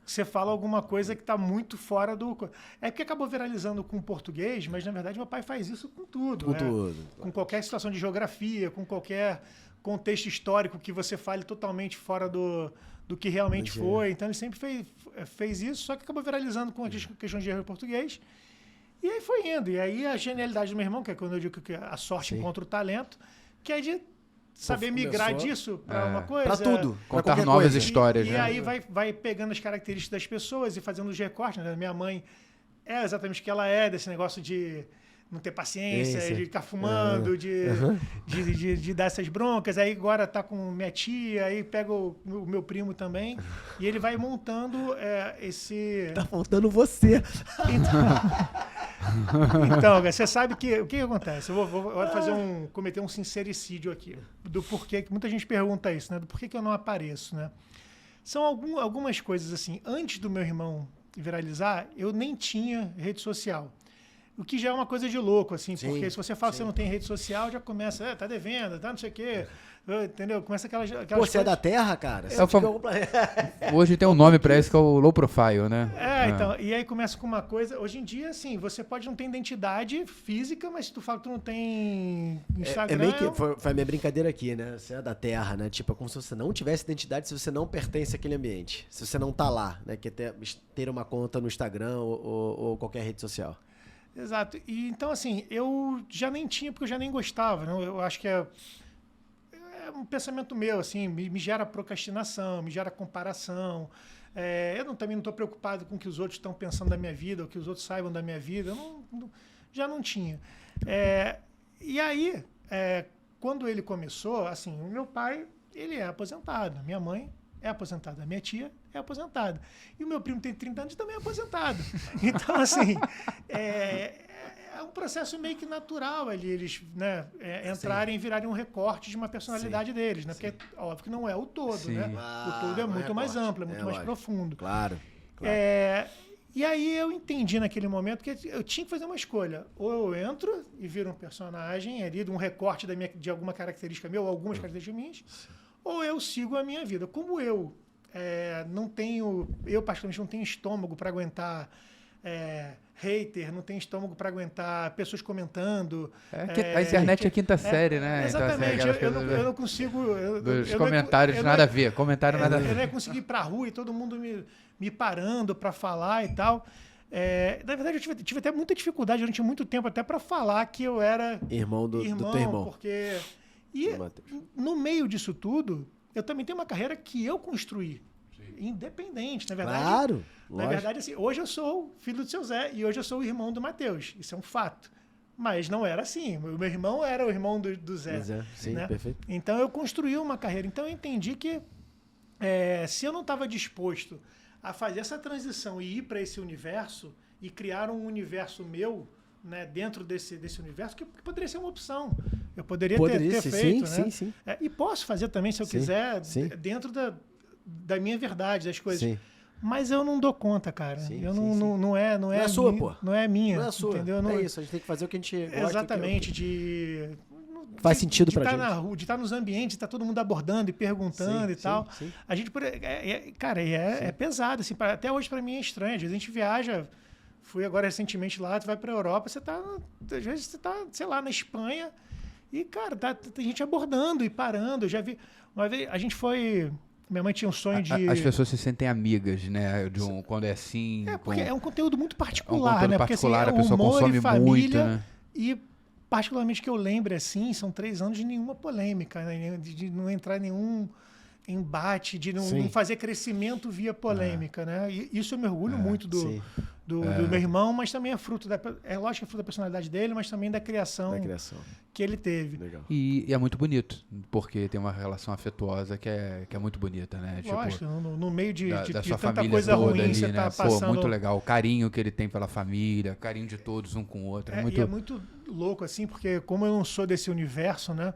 você fala alguma coisa que está muito fora do... É porque acabou viralizando com o português, mas, na verdade, meu pai faz isso com tudo. Com tudo. Com qualquer situação de geografia, com qualquer contexto histórico que você fale totalmente fora do que realmente foi. Então, ele sempre fez isso, só que acabou viralizando com a questão de erro em português. E aí foi indo. E aí a genialidade do meu irmão, que é quando eu digo que a sorte encontra o talento, que é de saber migrar disso para uma coisa. Para tudo. Contar novas histórias, né? E aí vai pegando as características das pessoas e fazendo os recortes. Né? Minha mãe é exatamente o que ela é, desse negócio de não ter paciência, de ficar fumando, de dar essas broncas. Aí agora tá com minha tia, aí pega o meu primo também. E ele vai montando esse... Tá faltando você. Então, você sabe que... O que acontece? Eu vou cometer um sincericídio aqui. Do porquê, que muita gente pergunta isso, né? Do porquê que eu não apareço, né? São algumas coisas assim. Antes do meu irmão viralizar, eu nem tinha rede social. O que já é uma coisa de louco, assim, porque se você fala que você não tem rede social, já começa, tá devendo, tá não sei o quê, entendeu? Começa aquelas Pô, coisas... você é da Terra, cara? Hoje tem um nome pra isso que é o low profile, né? Então, e aí começa com uma coisa, hoje em dia, assim, você pode não ter identidade física, mas se tu fala que tu não tem Instagram... meio que, foi a minha brincadeira aqui, né? Você é da Terra, né? Tipo, é como se você não tivesse identidade se você não pertence àquele ambiente, se você não tá lá, né? Que é ter uma conta no Instagram ou qualquer rede social. Exato. E, então, assim, eu já nem tinha, porque eu já nem gostava. Né? Eu acho que é um pensamento meu, assim, me gera procrastinação, me gera comparação. Eu também não estou preocupado com o que os outros estão pensando da minha vida, ou que os outros saibam da minha vida. Já não tinha. E aí, quando ele começou, assim, o meu pai, ele é aposentado, minha mãe é aposentada, a minha tia é aposentada. E o meu primo tem 30 anos e também é aposentado. Então, assim, é um processo meio que natural ali, eles, né, entrarem e virarem um recorte de uma personalidade deles, né? Porque, óbvio que não é o todo, né? O todo é muito mais amplo, é muito mais profundo. Claro. E aí eu entendi naquele momento que eu tinha que fazer uma escolha. Ou eu entro e viro um personagem ali, de um recorte de alguma característica minha, ou algumas características minhas, ou eu sigo a minha vida. Como eu particularmente não tenho estômago para aguentar hater, não tem estômago para aguentar pessoas comentando. A internet é quinta série, né? Exatamente. Então, eu não consigo... Dos comentários, nada a ver. Comentário nada a ver. Eu não ia conseguir ir pra rua e todo mundo me parando para falar e tal. Na verdade, eu tive até muita dificuldade durante muito tempo até para falar que eu era irmão do teu irmão. Porque... E no meio disso tudo, eu também tenho uma carreira que eu construí. Independente, na verdade. Claro. Na verdade, assim, hoje eu sou filho do seu Zé e hoje eu sou o irmão do Matheus. Isso é um fato. Mas não era assim. O meu irmão era o irmão do Zé. Sim, né? Perfeito. Então eu construí uma carreira. Então eu entendi que se eu não estava disposto a fazer essa transição e ir para esse universo e criar um universo meu, né, dentro desse universo, que poderia ser uma opção. Eu poderia ter feito. Sim. E posso fazer também, se eu quiser, dentro da minha verdade, das coisas. Sim. Mas eu não dou conta, cara. Não é a sua, pô. Não é minha. Não é a sua. Entendeu? É isso, a gente tem que fazer o que a gente gosta. Exatamente, faz sentido pra gente. Na rua, de estar nos ambientes, tá todo mundo abordando e perguntando e tal. Sim. A gente, cara, é pesado, assim, até hoje pra mim é estranho. Às vezes a gente viaja, fui agora recentemente lá, tu vai pra Europa, às vezes você tá, sei lá, na Espanha e, cara, tem gente abordando e parando. Eu já vi, uma vez, a gente foi... Minha mãe tinha um sonho de... As pessoas se sentem amigas, né? Quando é assim... Porque é um conteúdo muito particular, é um conteúdo né? particular, porque, assim, a pessoa consome família, muito, né? E, particularmente, que eu lembro, assim, são 3 anos de nenhuma polêmica, né? De não entrar em nenhum embate, de não fazer crescimento via polêmica, né? E isso eu me orgulho muito do meu irmão, mas também é fruto lógico que é fruto da personalidade dele, mas também da criação que ele teve. Legal. E é muito bonito, porque tem uma relação afetuosa que é muito bonita, né? Lógico, no meio de sua tanta coisa ruim, ali, você né? tá passando... muito legal, o carinho que ele tem pela família, carinho de todos um com o outro. E é muito louco, assim, porque como eu não sou desse universo, né?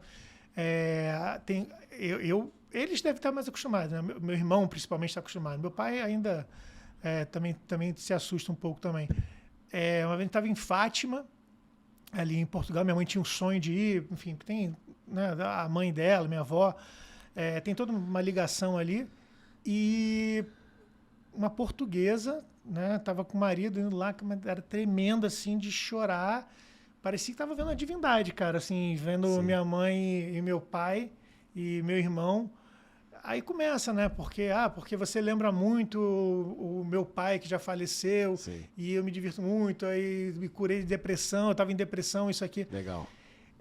Eles devem estar mais acostumados, né? Meu irmão, principalmente, está acostumado. Meu pai ainda também se assusta um pouco também. Uma vez eu estava em Fátima, ali em Portugal. Minha mãe tinha um sonho de ir, enfim, tem, né, a mãe dela, minha avó, tem toda uma ligação ali. E uma portuguesa, né, estava com o marido indo lá, que era tremenda, assim, de chorar. Parecia que estava vendo a divindade, cara, assim, vendo minha mãe e meu pai e meu irmão. Aí começa, né? Porque você lembra muito o meu pai que já faleceu. Sim. E eu me divirto muito, aí me curei de depressão, eu estava em depressão, isso aqui. Legal.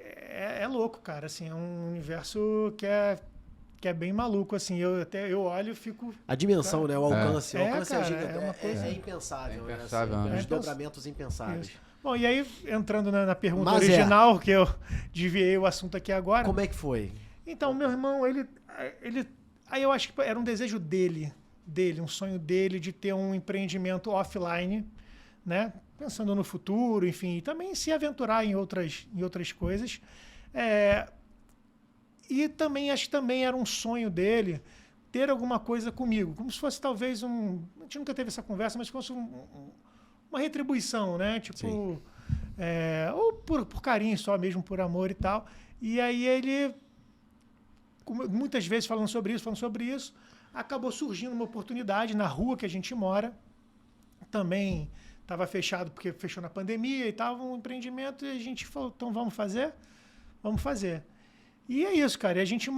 É louco, cara, assim, é um universo que é bem maluco, assim, eu olho e fico... A dimensão, né? O alcance. O alcance cara, gigante, uma coisa... impensável. É impensável, né? Os desdobramentos impensáveis. Isso. Bom, e aí, entrando na pergunta original, que eu desviei o assunto aqui agora... Como é que foi? Então, meu irmão, ele aí eu acho que era um desejo dele, um sonho dele de ter um empreendimento offline, né? Pensando no futuro, enfim, e também se aventurar em outras coisas. E também acho que também era um sonho dele ter alguma coisa comigo, como se fosse talvez a gente nunca teve essa conversa, mas como se fosse uma retribuição, né? Tipo, ou por carinho só mesmo, por amor e tal. E aí ele... muitas vezes falando sobre isso, acabou surgindo uma oportunidade na rua que a gente mora. Também estava fechado, porque fechou na pandemia e estava um empreendimento, e a gente falou, então vamos fazer? Vamos fazer. E é isso, cara. E a gente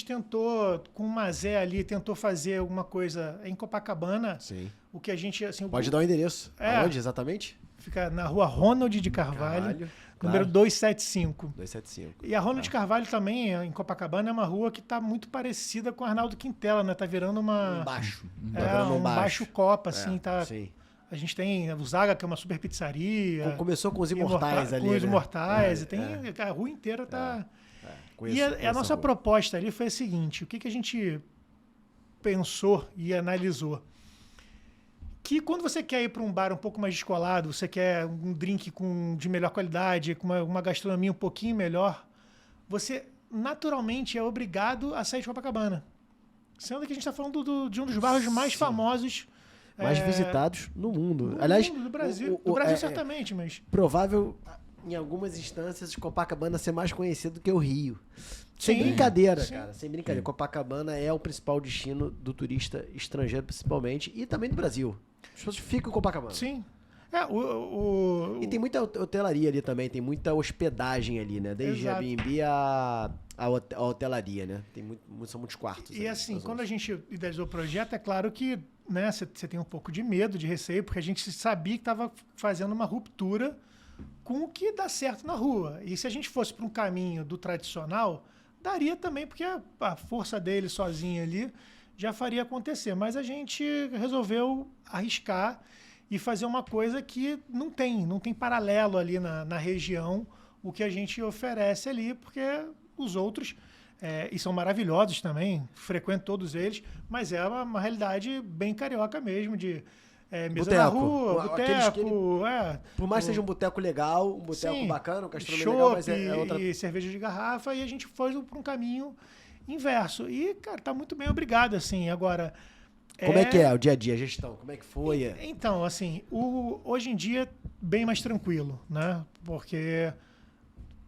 tentou, com o Mazé ali, tentou fazer alguma coisa em Copacabana. Sim. O que a gente... Assim, pode dar o endereço. Aonde exatamente? Fica na rua Ronald de Carvalho. Número 275. 275. E a Ronald Carvalho também, em Copacabana, é uma rua que está muito parecida com a Arnaldo Quintela, né? Tá virando um baixo. Um baixo Copa, assim, tá... Sim. A gente tem o Zaga, que é uma super pizzaria. Começou com os Imortais ali, com os né? Imortais. E tem... A rua inteira tá... E a nossa proposta ali foi a seguinte, o que a gente pensou e analisou? Que quando você quer ir para um bar um pouco mais descolado, você quer um drink de melhor qualidade, com uma gastronomia um pouquinho melhor, você naturalmente é obrigado a sair de Copacabana. Sendo que a gente está falando de um dos bairros mais famosos. Mais visitados no mundo. Aliás, do Brasil. Do Brasil certamente, mas... Provável, em algumas instâncias, Copacabana ser mais conhecido do que o Rio. Sem brincadeira, cara. Sem brincadeira. Copacabana é o principal destino do turista estrangeiro, principalmente, e também do Brasil. As pessoas ficam em Copacabana. Sim. E tem muita hotelaria ali também, tem muita hospedagem ali, né? Desde a Airbnb a hotelaria, né? São muitos quartos. E assim, quando a gente idealizou o projeto, é claro que, né, você tem um pouco de medo, de receio, porque a gente sabia que estava fazendo uma ruptura com o que dá certo na rua. E se a gente fosse para um caminho do tradicional, daria também, porque a força dele sozinho ali já faria acontecer. Mas a gente resolveu arriscar e fazer uma coisa que não tem paralelo ali na região, o que a gente oferece ali, porque os outros, e são maravilhosos também, frequento todos eles, mas é uma realidade bem carioca mesmo, de mesa na rua, boteco. Por mais que seja um boteco legal, um boteco bacana, um gastronomia legal, mas é outra... E cerveja de garrafa, e a gente foi para um caminho inverso. E, cara, tá muito bem, obrigado, assim. Agora... Como é que é o dia a dia, a gestão? Como é que foi? Então, assim, hoje em dia, bem mais tranquilo, né? Porque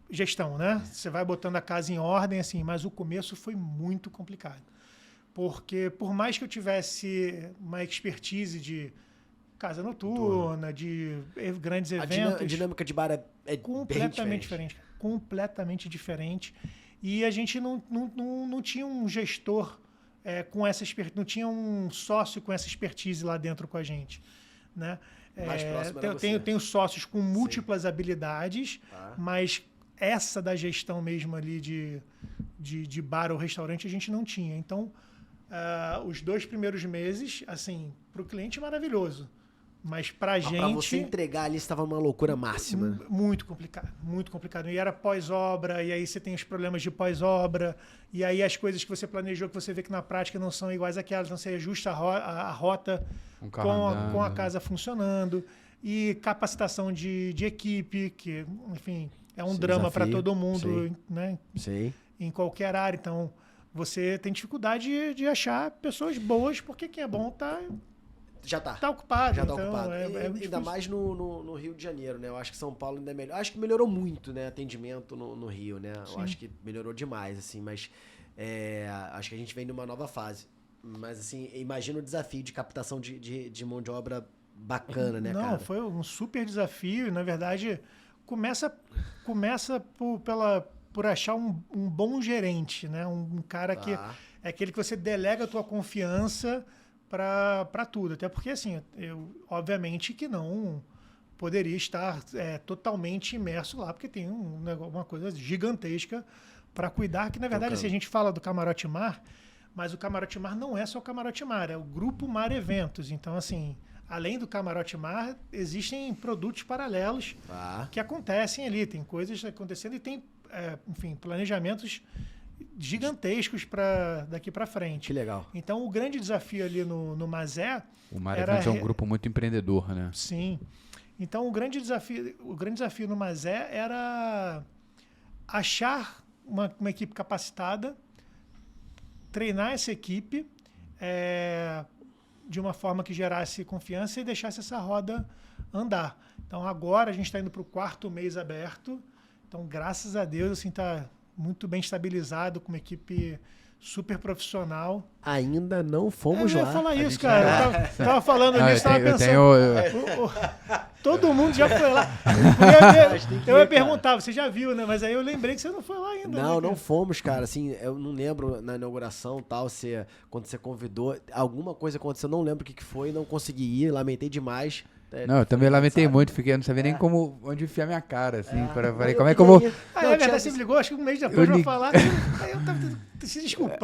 gestão, né? Você vai botando a casa em ordem, assim, mas o começo foi muito complicado. Porque por mais que eu tivesse uma expertise de casa noturna, de grandes eventos... A dinâmica de bar é completamente diferente. Completamente diferente. E a gente não tinha um gestor com essa expertise, não tinha um sócio com essa expertise lá dentro com a gente, né? Mais próximo era eu tenho sócios com múltiplas habilidades, mas essa da gestão mesmo ali de bar ou restaurante a gente não tinha. Então, os 2 primeiros meses, assim, para o cliente maravilhoso. Mas pra gente... Pra você entregar ali, estava uma loucura máxima. Muito complicado, muito complicado. E era pós-obra, e aí você tem os problemas de pós-obra, e aí as coisas que você planejou, que você vê que na prática não são iguais àquelas, então você ajusta a rota com a casa funcionando, e capacitação de equipe, que, enfim, é um drama para todo mundo, né? Sim. Em qualquer área. Então, você tem dificuldade de achar pessoas boas, porque quem é bom já tá ocupado. Ocupado. Ainda mais no Rio de Janeiro, né? Eu acho que São Paulo ainda é melhor. Acho que melhorou muito, né? Atendimento no Rio, né? Sim. Eu acho que melhorou demais, assim. Mas acho que a gente vem numa nova fase. Mas, assim, imagina o desafio de captação de mão de obra bacana, né, cara? Não, foi um super desafio. Na verdade, começa por achar um bom gerente, né? Um cara que é aquele que você delega a tua confiança para tudo. Até porque, assim, eu obviamente que não poderia estar totalmente imerso lá, porque tem uma coisa gigantesca para cuidar, que na verdade, assim, a gente fala do Camarote Mar, mas o Camarote Mar não é só o Camarote Mar, é o Grupo Mar Eventos. Então, assim, além do Camarote Mar, existem produtos paralelos que acontecem ali, tem coisas acontecendo e tem, enfim, planejamentos gigantescos daqui para frente. Que legal. Então, o grande desafio ali no Mazé... O Mar Eventos é um grupo muito empreendedor, né? Sim. Então, o grande desafio no Mazé era achar uma equipe capacitada, treinar essa equipe de uma forma que gerasse confiança e deixasse essa roda andar. Então, agora a gente está indo para o 4º mês aberto. Então, graças a Deus, assim, está muito bem estabilizado, com uma equipe super profissional. Ainda não fomos lá. Eu ia falar isso, cara. Eu tava falando nisso, tava pensando. Todo mundo já foi lá. Eu ia perguntar, você já viu, né? Mas aí eu lembrei que você não foi lá ainda. Não fomos, cara. Assim, eu não lembro na inauguração tal, quando você convidou, alguma coisa aconteceu, não lembro o que foi, não consegui ir, lamentei demais. Não, eu também lamentei muito, eu não sabia nem onde enfiar minha cara, assim, falei, como é que eu vou... É verdade, você me ligou, acho que um mês depois pra falar, aí eu tava se desculpando.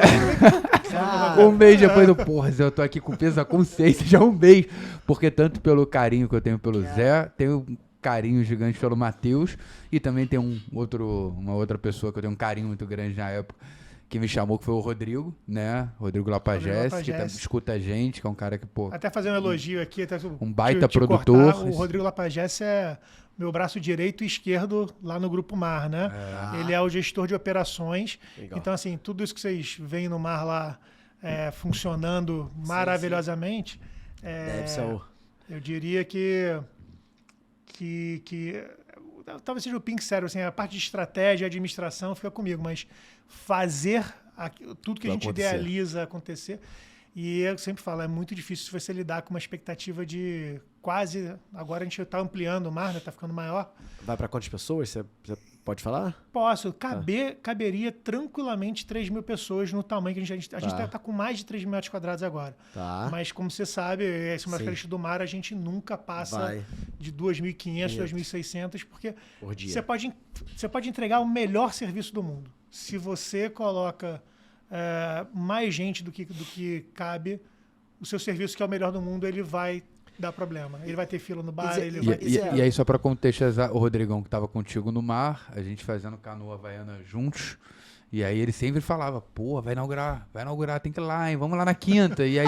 Um mês depois eu tô aqui com peso da consciência já um mês, porque tanto pelo carinho que eu tenho pelo Zé, tenho um carinho gigante pelo Matheus, e também tem uma outra pessoa que eu tenho um carinho muito grande na época, que me chamou, que foi o Rodrigo, né? Rodrigo Lapagesse, que escuta a gente, que é um cara que, pô... Até fazer um elogio aqui. Até um baita produtor. O Rodrigo Lapagesse é meu braço direito e esquerdo lá no Grupo Mar, né? Ele é o gestor de operações. Legal. Então, assim, tudo isso que vocês veem no Mar lá funcionando maravilhosamente. Deve ser eu diria que talvez seja o Pink Cérebro, assim, a parte de estratégia, administração fica comigo, mas fazer tudo que a gente idealiza acontecer. E eu sempre falo, é muito difícil você lidar com uma expectativa de quase... Agora a gente está ampliando o mar, né? Está ficando maior. Vai para quantas pessoas? Você pode falar? Posso. Caberia tranquilamente 3 mil pessoas no tamanho que a gente está com mais de 3 mil metros quadrados agora. Tá. Mas como você sabe, essa é uma característica do mar, a gente nunca passa de 2.500, 2.600, porque por dia. Você pode entregar o melhor serviço do mundo. Se você coloca mais gente do que cabe, o seu serviço, que é o melhor do mundo, ele vai dar problema. Ele vai ter fila no bar, E aí, só para contextualizar, o Rodrigão que estava contigo no mar, a gente fazendo canoa havaiana juntos, e aí ele sempre falava, pô, vai inaugurar, tem que ir lá, hein, vamos lá na quinta. E aí,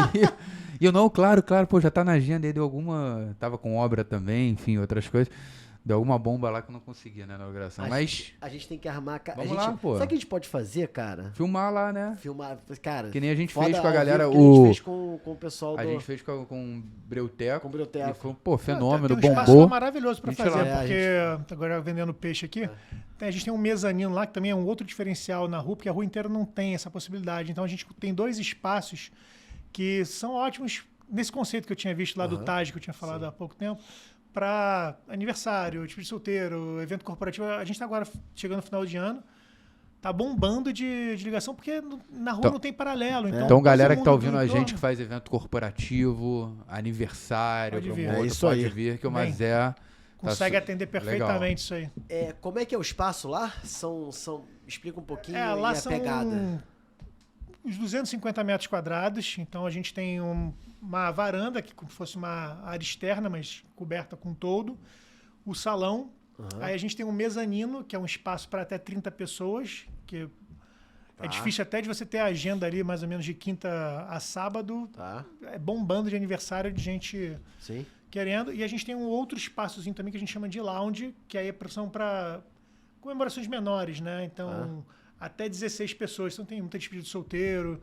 e eu, não, claro, pô, já tá na agenda, aí deu alguma, tava com obra também, enfim, outras coisas. Deu alguma bomba lá que eu não conseguia, né, na inauguração. Mas a gente tem que armar... Vamos lá, pô. Sabe o que a gente pode fazer, cara? Filmar lá, né? Filmar, cara... Que nem a gente fez com a galera... A gente fez com o pessoal A gente fez com o Breuteco. Com o Breuteco. E foi, pô, fenômeno, tem um bombou. espaço maravilhoso para fazer, lá. porque agora vendendo peixe aqui, a gente tem um mezanino lá, que também é um outro diferencial na rua, porque a rua inteira não tem essa possibilidade. Então a gente tem 2 espaços que são ótimos nesse conceito que eu tinha visto lá do TAG, que eu tinha falado há pouco tempo, para aniversário, tipo de solteiro, evento corporativo. A gente está agora chegando no final de ano, tá bombando de ligação, porque na rua não tem paralelo. Então galera que tá ouvindo a gente que faz evento corporativo, aniversário, promotor, pode vir que o Mazé consegue atender perfeitamente isso aí. Como é que é o espaço lá? Explica um pouquinho lá a pegada. Uns 250 metros quadrados, então a gente tem uma varanda, que como fosse uma área externa, mas coberta com toldo, o salão, aí a gente tem um mezanino, que é um espaço para até 30 pessoas, que é difícil até de você ter a agenda ali, mais ou menos de quinta a sábado, é bombando de aniversário de gente querendo, e a gente tem um outro espaçozinho também que a gente chama de lounge, que aí são para comemorações menores, né, então... Até 16 pessoas, então tem muita despedida de solteiro,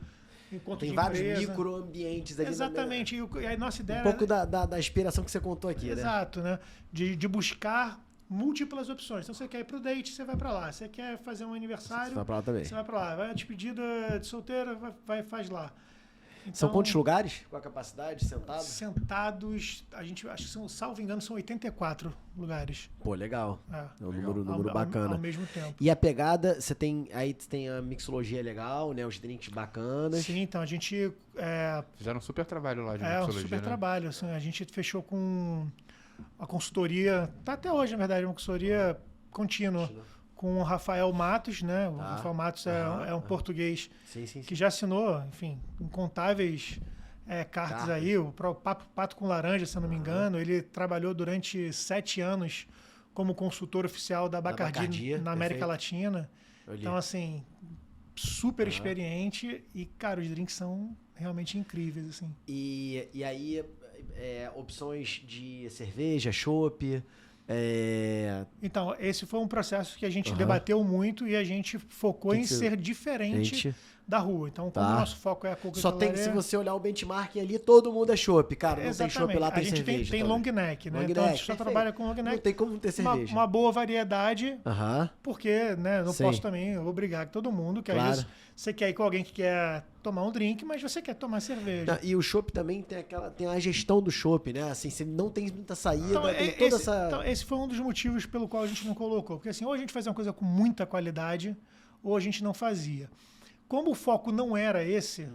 encontro de empresa. Tem vários microambientes ali. Exatamente, e a nossa ideia... Um pouco da inspiração que você contou aqui, né? Exato, né? De buscar múltiplas opções. Então, você quer ir pro date, você vai para lá. Você quer fazer um aniversário, você vai para lá também. Você vai para lá. Vai a despedida de solteiro, faz lá. Então, são quantos lugares? Qual a capacidade? Sentados? Sentados, a gente acho que são, salvo engano, são 84 lugares. Pô, legal. É um número bacana. Ao mesmo tempo. E a pegada, você tem a mixologia legal, né? Os drinks bacanas. Sim, então a gente... fizeram um super trabalho lá de mixologia, um super né? trabalho. Assim, a gente fechou com a consultoria, tá até hoje, na verdade, uma consultoria contínua. Com o Rafael Matos, né? O Rafael Matos é um português que já assinou, enfim, incontáveis cartas aí. O Pato com Laranja, se eu não me engano. Ele trabalhou durante 7 anos como consultor oficial da Bacardi na América Latina. Então, assim, super experiente. E, cara, os drinks são realmente incríveis, assim. E aí, opções de cerveja, chopp... Então, esse foi um processo que a gente debateu muito e a gente focou em ser diferente da rua. Então, como o nosso foco é a coquetelaria... Se você olhar o benchmark ali, todo mundo é chopp, cara. Não tem chopp lá, tem cerveja. A gente tem long neck, né? Então, a gente só trabalha com long neck. Não tem como ter cerveja. Uma boa variedade, porque, né, não posso também obrigar todo mundo, que às vezes você quer ir com alguém que quer tomar um drink, mas você quer tomar cerveja. E o chopp também tem a gestão do chopp, né? Assim, você não tem muita saída, tem toda essa... Então, esse foi um dos motivos pelo qual a gente não colocou. Porque assim, ou a gente fazia uma coisa com muita qualidade, ou a gente não fazia. Como o foco não era esse,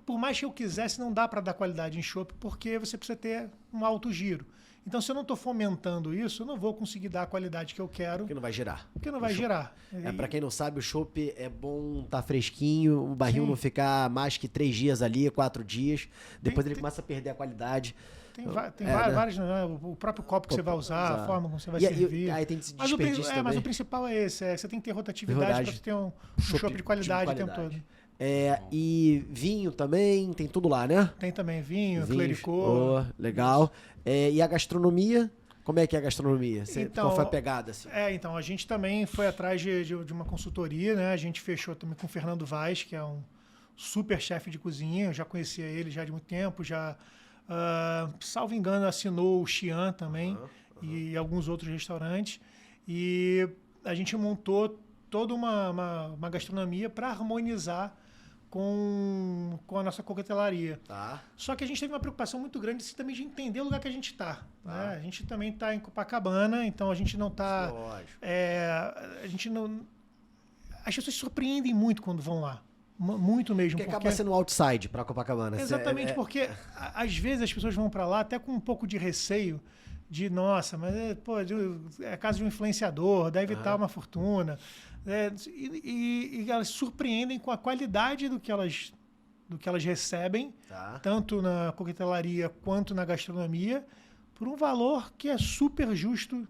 por mais que eu quisesse, não dá para dar qualidade em chopp, porque você precisa ter um alto giro. Então, se eu não estou fomentando isso, eu não vou conseguir dar a qualidade que eu quero. Porque não vai girar. Porque não vai girar. Para quem não sabe, o chopp é bom tá fresquinho, o barril não ficar mais que 3 dias ali, 4 dias. Depois ele começa a perder a qualidade. Tem vários, né? O próprio copo que você vai usar, a forma como você vai servir. Aí tem desperdício também. Mas o principal é esse, você tem que ter rotatividade para ter um chopp de qualidade o tempo todo. E vinho também, tem tudo lá, né? Tem também vinho, clericô. Legal. E a gastronomia? Como é que é a gastronomia? Qual foi a pegada? Assim? Então, a gente também foi atrás de uma consultoria, né? A gente fechou também com o Fernando Vaz, que é um super chefe de cozinha. Eu já conhecia ele já de muito tempo, salvo engano, assinou o Xi'an também e alguns outros restaurantes. E a gente montou toda uma gastronomia para harmonizar com a nossa coquetelaria. Tá. Só que a gente teve uma preocupação muito grande assim, também de entender o lugar que a gente está. Né? A gente também está em Copacabana, então a gente não está... a gente não... As pessoas se surpreendem muito quando vão lá. Muito mesmo. Porque acaba sendo um outside para Copacabana. Exatamente, porque às vezes as pessoas vão para lá até com um pouco de receio de, nossa, mas é casa de um influenciador, deve estar uma fortuna. E elas surpreendem com a qualidade do que elas recebem, tanto na coquetelaria quanto na gastronomia, por um valor que é super justo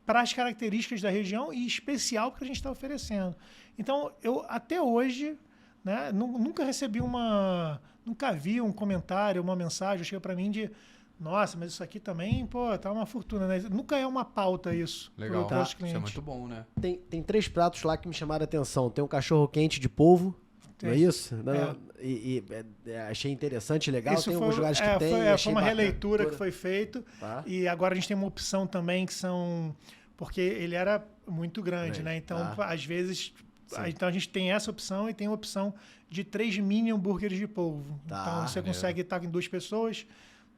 para as características da região e especial para que a gente está oferecendo. Então, eu até hoje, né, nunca recebi nunca vi um comentário, uma mensagem, chega para mim de, nossa, mas isso aqui também, pô, tá uma fortuna, né? Nunca é uma pauta isso. Legal, para os clientes. Isso é muito bom, né? Tem 3 pratos lá que me chamaram a atenção. Tem um cachorro quente de polvo, não é isso? Achei interessante, legal. Isso tem alguns lugares que tem. Foi uma releitura que foi feita. E agora a gente tem uma opção também que são... Porque ele era muito grande, né? Então, às vezes... Então, a gente tem essa opção e tem a opção de 3 mini hambúrgueres de polvo. Então, você consegue estar em 2 pessoas.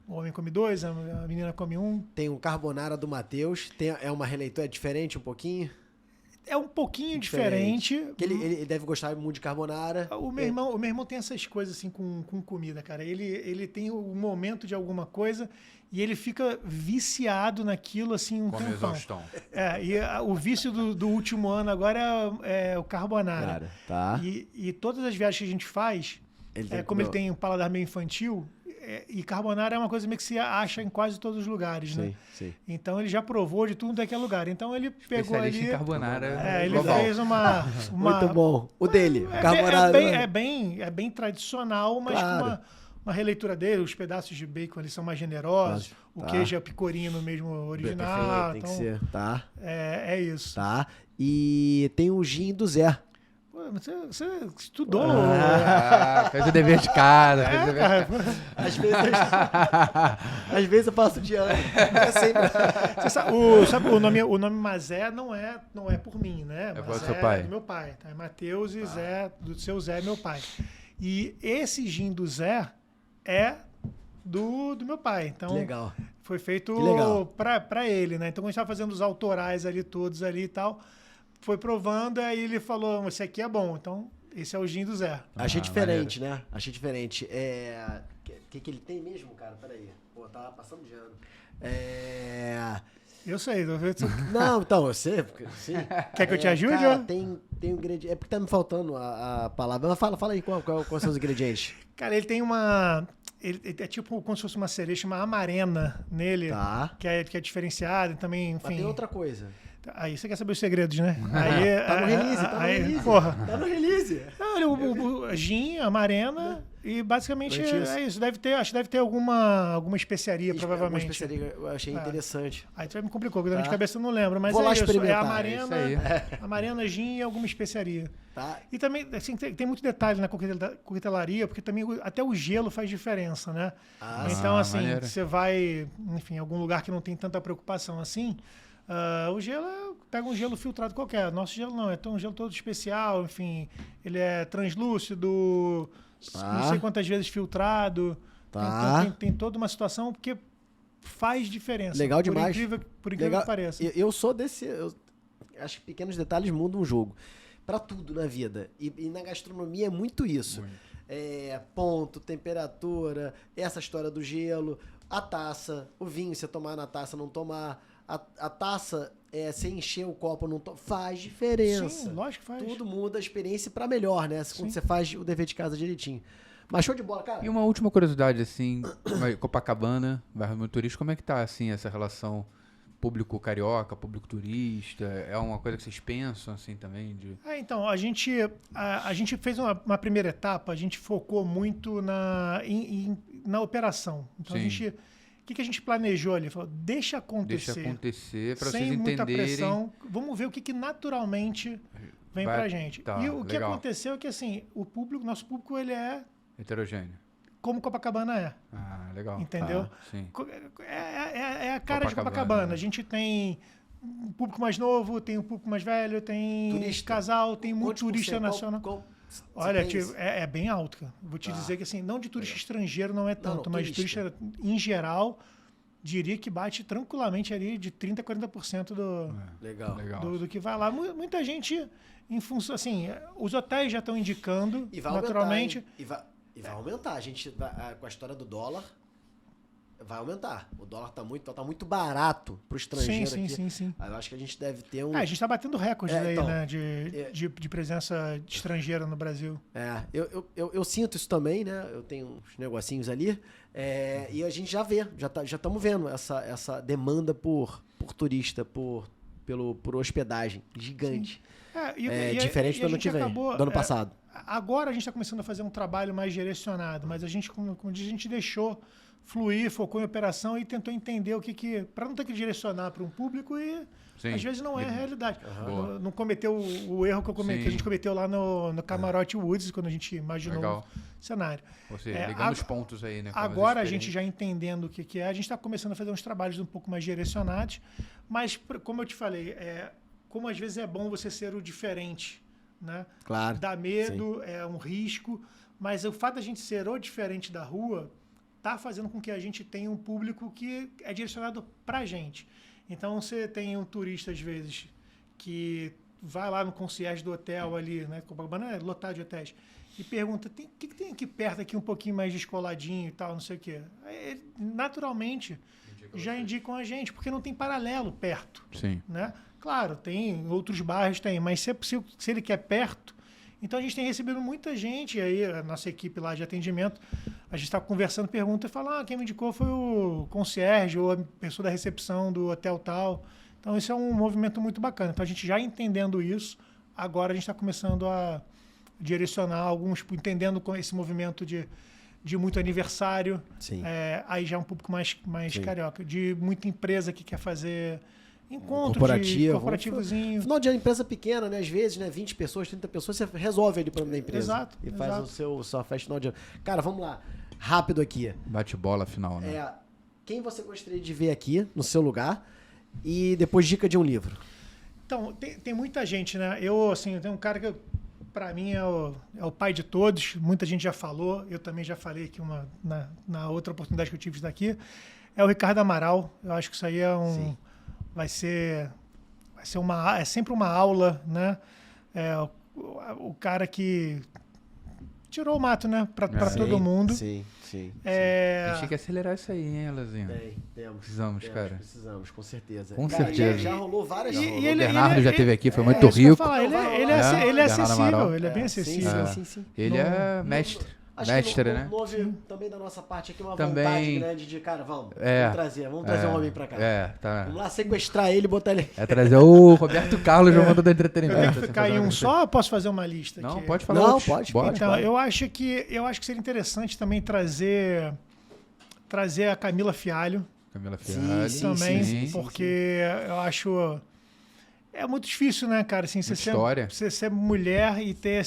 O homem come 2, a menina come 1. Tem o carbonara do Matheus. É uma releitura diferente um pouquinho? É um pouquinho diferente. Ele deve gostar muito de carbonara. O meu irmão tem essas coisas assim com comida, cara. Ele tem o momento de alguma coisa e ele fica viciado naquilo assim um tempão. Exaustão. O vício do último ano agora é o carbonara. Tá. E todas as viagens que a gente faz, como ele tem um paladar meio infantil, e carbonara é uma coisa meio que se acha em quase todos os lugares, né? Sim. Então ele já provou de tudo daquele lugar. Então ele pegou ali... em carbonara. Ele fez uma... Muito bom. O dele, carbonara. É bem tradicional, mas com uma releitura dele. Os pedaços de bacon ali são mais generosos. O queijo é picorino mesmo original. Tem que ser. Tá. É isso. Tá. E tem o gin do Zé. Você estudou. Fez o dever de casa. Às vezes eu passo de ano. Você sabe, o nome Mazé não é por mim, né? É do seu pai. É do meu pai. Tá? É Matheus e Zé, do seu Zé, meu pai. E esse gin do Zé é do meu pai. Então, legal. Foi feito para ele, né? Então, quando a gente estava fazendo os autorais ali, todos ali e tal... Foi provando, aí ele falou, esse aqui é bom. Então, esse é o gin do Zé. Achei diferente, né? Achei diferente. Que ele tem mesmo, cara? Peraí. Pô, tá passando de ano. Eu sei. Não, então, eu sei. Sim. Quer que eu te ajude? Cara, tem ingrediente. É porque tá me faltando a palavra. Mas fala aí quais são os ingredientes. Cara, ele tem uma... Ele é tipo como se fosse uma cereja, uma amarena nele. Tá. Que é diferenciada e também, enfim... Mas tem outra coisa. Aí você quer saber os segredos, né? Tá no release, Porra. Tá no release. O gin, a amarena e basicamente é isso. Acho que deve ter alguma especiaria, provavelmente. Alguma especiaria, eu achei interessante. Aí tu me complicou, porque de cabeça eu não lembro. Mas vou lá isso, experimentar. Amarena, gin e alguma especiaria. Tá. E também, assim, tem muito detalhe na coquetelaria, porque também até o gelo faz diferença, né? Então, assim, maneiro. Você vai, enfim, em algum lugar que não tem tanta preocupação assim... o gelo, pega um gelo filtrado qualquer. Nosso gelo não, é um gelo todo especial, enfim, ele é translúcido, não sei quantas vezes filtrado. Então, tem toda uma situação porque faz diferença. Legal demais. Por incrível que pareça. Eu sou desse... acho que pequenos detalhes mudam o jogo. Pra tudo na vida. E na gastronomia é muito isso. Ponto, temperatura, essa história do gelo, a taça, o vinho, você tomar na taça, não tomar... A taça, você encher o copo, não faz diferença. Sim, lógico que faz. Tudo muda a experiência pra melhor, né? Quando você faz o dever de casa direitinho. Mas show de bola, cara. E uma última curiosidade, assim, Copacabana, bairro muito turístico, como é que tá, assim, essa relação público carioca, público turista? É uma coisa que vocês pensam, assim, também? Então, a gente fez uma primeira etapa, a gente focou muito na operação. Então, o que a gente planejou ali? Falou, deixa acontecer para vocês sem entenderem. Muita pressão. Vamos ver o que naturalmente vem pra gente. Tá, e o que aconteceu é que, assim, nosso público, ele é... heterogêneo. Como Copacabana é. Legal. Entendeu? Sim. É a cara de Copacabana. A gente tem um público mais novo, tem um público mais velho, tem turista. casal, tem muito turista nacional. Olha, tem isso? é bem alto, cara. Vou te dizer que assim, não de turista estrangeiro não é tanto, mas de turista em geral, diria que bate tranquilamente ali de 30% a 40% Legal. do que vai lá. Muita gente, em função, assim, os hotéis já estão indicando, E vai naturalmente. aumentar, e vai aumentar. A gente, com a história do dólar, vai aumentar. O dólar tá muito barato pro estrangeiro aqui. Sim. Aí eu acho que a gente deve ter um... A gente tá batendo recordes aí, então, né, de presença de estrangeira no Brasil. Eu sinto isso também, né? Eu tenho uns negocinhos ali. E a gente já vê, já estamos vendo essa demanda por turista, por hospedagem gigante. Diferente do ano que vem, do ano passado. Agora a gente está começando a fazer um trabalho mais direcionado, mas a gente, como diz, a gente deixou fluir, focou em operação e tentou entender o que para não ter que direcionar para um público e às vezes não é a realidade. Não cometeu o erro que a gente cometeu lá no Camarote Woods, quando a gente imaginou o cenário. Você ligando os pontos aí, né? Agora a gente já entendendo o que é, a gente está começando a fazer uns trabalhos um pouco mais direcionados, mas como eu te falei, como às vezes é bom você ser o diferente, né? Claro. Dá medo, é um risco, mas o fato da gente ser o diferente da rua está fazendo com que a gente tenha um público que é direcionado para a gente. Então, você tem um turista, às vezes, que vai lá no concierge do hotel ali, né? Copacabana é lotado de hotéis, e pergunta, o que tem aqui perto, aqui um pouquinho mais descoladinho e tal, não sei o quê. Aí, naturalmente, já indicam a gente, porque não tem paralelo perto. Sim. Né? Claro, tem outros bairros, mas se ele quer perto, então a gente tem recebido muita gente, e aí a nossa equipe lá de atendimento, a gente está conversando, pergunta e fala, quem me indicou foi o concierge ou a pessoa da recepção do hotel tal. Então isso é um movimento muito bacana. Então a gente já entendendo isso, agora a gente está começando a direcionar alguns, entendendo com esse movimento de muito aniversário, aí já é um público mais carioca, de muita empresa que quer fazer encontro corporativozinho. Final de ano, empresa pequena, né? Às vezes, né? 20 pessoas, 30 pessoas, você resolve ali o problema da empresa. Exato. E faz sua festa final de ano. Cara, vamos lá. Rápido aqui. Bate-bola final, né? Quem você gostaria de ver aqui, no seu lugar? E depois, dica de um livro. Então, tem muita gente, né? Eu tenho um cara que, para mim, é o pai de todos. Muita gente já falou. Eu também já falei aqui na outra oportunidade que eu tive de estar aqui. É o Ricardo Amaral. Eu acho que isso aí vai ser sempre uma aula, né? O cara que tirou o mato, né? Para todo mundo. Sim. A gente tem que acelerar isso aí, hein, Elazinho? Precisamos, com certeza. Com certeza. Já rolou várias... O Bernardo já esteve aqui, foi muito rico. Ele é acessível, ele é bem acessível. Sim. Ele é mestre. Acho mestre, que né? houve também da nossa parte aqui uma vontade grande de, cara, vamos trazer um homem pra cá. Tá. Vamos lá sequestrar ele e botar ele... trazer o Roberto Carlos no mundo do entretenimento. Eu tenho que ficar em um só ou posso fazer uma lista aqui? Não, pode falar. Não, pode. Então, eu acho que seria interessante também trazer a Camila Fialho. Também, porque eu acho... É muito difícil, né, cara? Assim, você ser mulher e ter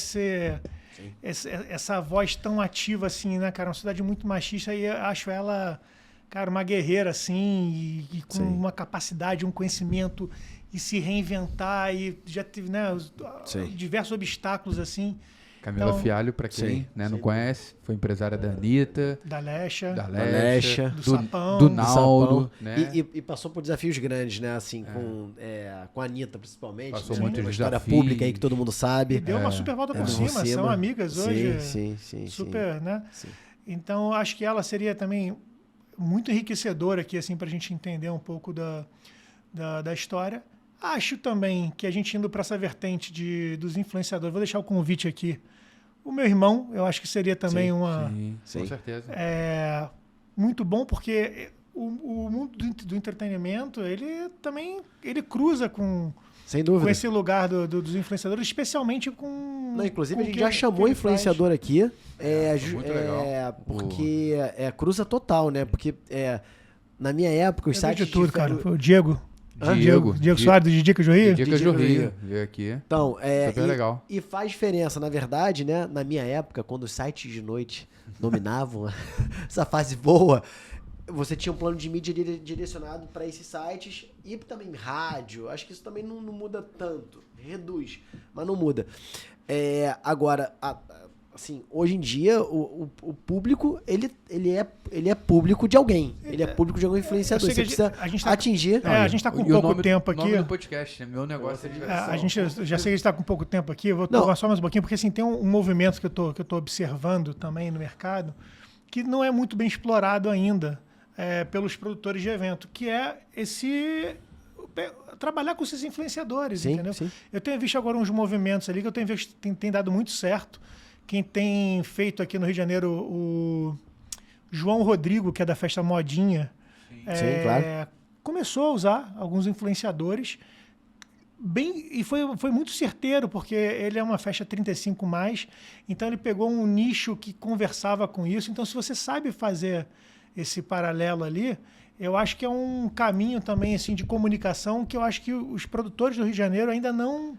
essa voz tão ativa, assim, né, cara? Uma sociedade muito machista, e eu acho ela, cara, uma guerreira, assim, e com uma capacidade, um conhecimento, e se reinventar, e já teve, né, diversos obstáculos, assim. Camila Fialho, pra quem não conhece, foi empresária da Anitta, da Lecha, do Sapão, do Naldo, né? E passou por desafios grandes, né? Assim, com a Anitta, principalmente. Passou né? muitos uma história desafios. pública aí que todo mundo sabe. E deu uma super volta por cima, são amigas hoje. Sim. Super, né? Sim. Então, acho que ela seria também muito enriquecedora aqui, assim, pra gente entender um pouco da história. Acho também que a gente indo para essa vertente dos influenciadores, vou deixar o convite aqui. O meu irmão, eu acho que seria também com certeza. Muito bom, porque o mundo do entretenimento, ele cruza sem dúvida, com esse lugar dos influenciadores, especialmente com... Não, inclusive, a gente já chamou influenciador aqui, muito legal. porque cruza total, né? Porque na minha época, os sites... de tudo, cara. Foi o Diego Diego Soares, de Dicas do Rio? Dicas do Rio, veio aqui. Então, super legal. E faz diferença, na verdade, né? Na minha época, quando os sites de noite dominavam essa fase boa, você tinha um plano de mídia direcionado para esses sites e também rádio. Acho que isso também não muda tanto. Reduz, mas não muda. Agora, assim, hoje em dia, o público, ele é público de alguém. Ele é público de algum influenciador. Você precisa atingir... a gente tá com pouco tempo aqui. O nome do podcast, né? Meu negócio é diversão. A gente já sei que a gente tá com pouco tempo aqui. Eu vou tomar só mais um pouquinho, porque assim, tem um movimento que eu tô observando também no mercado, que não é muito bem explorado ainda pelos produtores de evento, que é trabalhar com esses influenciadores, entendeu? Sim. Eu tenho visto agora uns movimentos ali que eu tenho visto que tem dado muito certo. Quem tem feito aqui no Rio de Janeiro, o João Rodrigo, que é da Festa Modinha, Sim, claro. começou a usar alguns influenciadores e foi muito certeiro, porque ele é uma festa 35+, então ele pegou um nicho que conversava com isso. Então, se você sabe fazer esse paralelo ali, eu acho que é um caminho também assim, de comunicação que eu acho que os produtores do Rio de Janeiro ainda não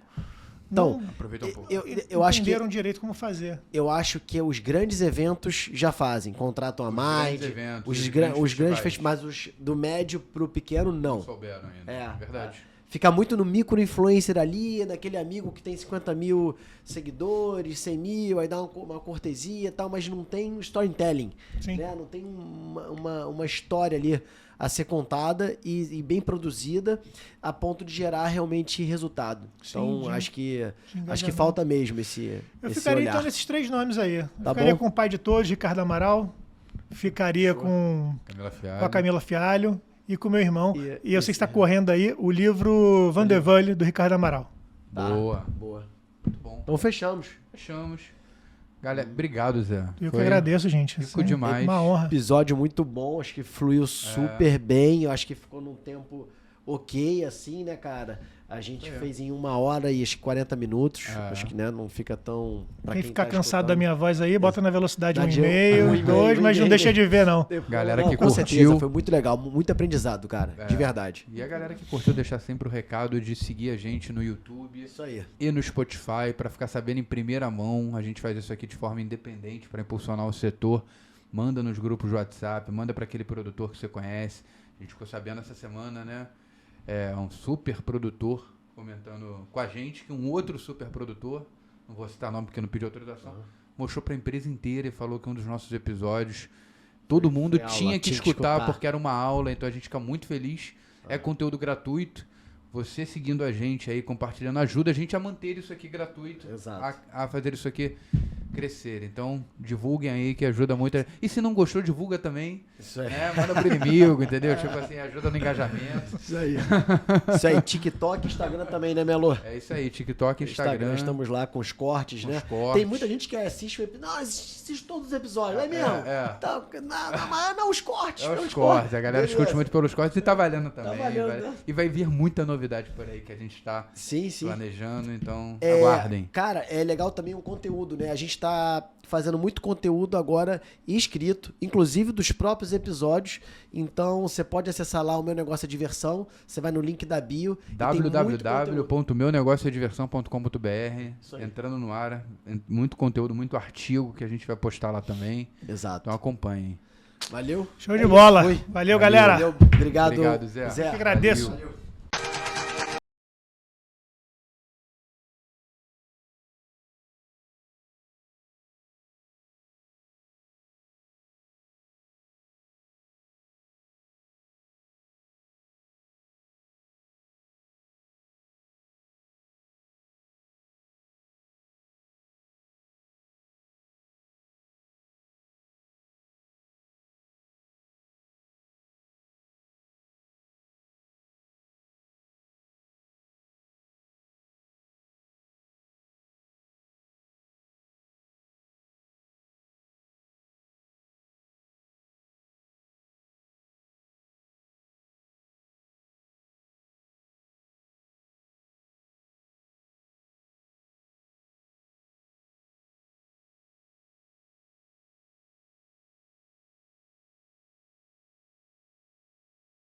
aproveita um pouco. Eu acho que direito como fazer. Eu acho que os grandes eventos já fazem, contratam a mais. Os grandes festivais, mas os do médio pro pequeno não. Souberam ainda. Verdade. Fica muito no micro-influencer ali, naquele amigo que tem 50 mil seguidores, 100 mil, aí dá uma cortesia e tal, mas não tem storytelling. Né? Não tem uma história ali a ser contada e bem produzida a ponto de gerar realmente resultado. Então, acho que falta mesmo esse Eu ficaria olhar. Então nesses 3 nomes aí. Ficaria com o pai de todos, Ricardo Amaral. Ficaria com a Camila Fialho e com o meu irmão. E eu sei que está correndo aí o livro Van der Walle, do Ricardo Amaral. Boa. Muito bom. Então fechamos. Galera, obrigado, Zé. Eu que agradeço, gente. Ficou demais. Uma honra. Episódio muito bom, acho que fluiu super bem, eu acho que ficou num tempo ok, assim, né, cara? A gente fez em 1h40 acho que, né, não fica tão... Quem ficar cansado da minha voz aí, bota na velocidade 1,5, 2, mas não deixa de ver, não. Galera que com curtiu. certeza, foi muito legal, muito aprendizado, cara, de verdade. E a galera que curtiu, deixar sempre o recado de seguir a gente no YouTube. Isso aí. E no Spotify, para ficar sabendo em primeira mão. A gente faz isso aqui de forma independente para impulsionar o setor. Manda nos grupos de WhatsApp, manda para aquele produtor que você conhece. A gente ficou sabendo essa semana, né? Um super produtor comentando com a gente que um outro super produtor, não vou citar nome porque não pediu autorização, mostrou para a empresa inteira e falou que um dos nossos episódios todo mundo tinha que escutar porque era uma aula, então a gente fica muito feliz. É conteúdo gratuito. Você seguindo a gente aí, compartilhando, ajuda a gente a manter isso aqui gratuito. Exato. A fazer isso aqui crescer. Então, divulguem aí que ajuda muito. E se não gostou, divulga também. Isso aí. Manda pro inimigo, entendeu? Tipo assim, ajuda no engajamento. Isso aí. Isso aí. TikTok, Instagram também, né, Melo? É isso aí. TikTok, Instagram. Estamos lá com os cortes, né? Tem muita gente que assiste o episódio. Não, assiste todos os episódios. É mesmo? Então, não, os cortes. Os cortes. A galera escute muito pelos cortes e tá valendo também. Tá valendo, né? E vai vir muita novidade por aí que a gente tá planejando. Então, aguardem. Cara, é legal também o conteúdo, né? A gente tá fazendo muito conteúdo agora escrito, inclusive dos próprios episódios. Então, você pode acessar lá o Meu Negócio é Diversão. Você vai no link da bio. www.meunegocioediversão.com.br. Entrando no ar. Muito conteúdo, muito artigo que a gente vai postar lá também. Exato. Então, acompanhem. Valeu. Show de bola. Valeu, galera. Valeu. Obrigado, Zé. Eu que agradeço. Valeu.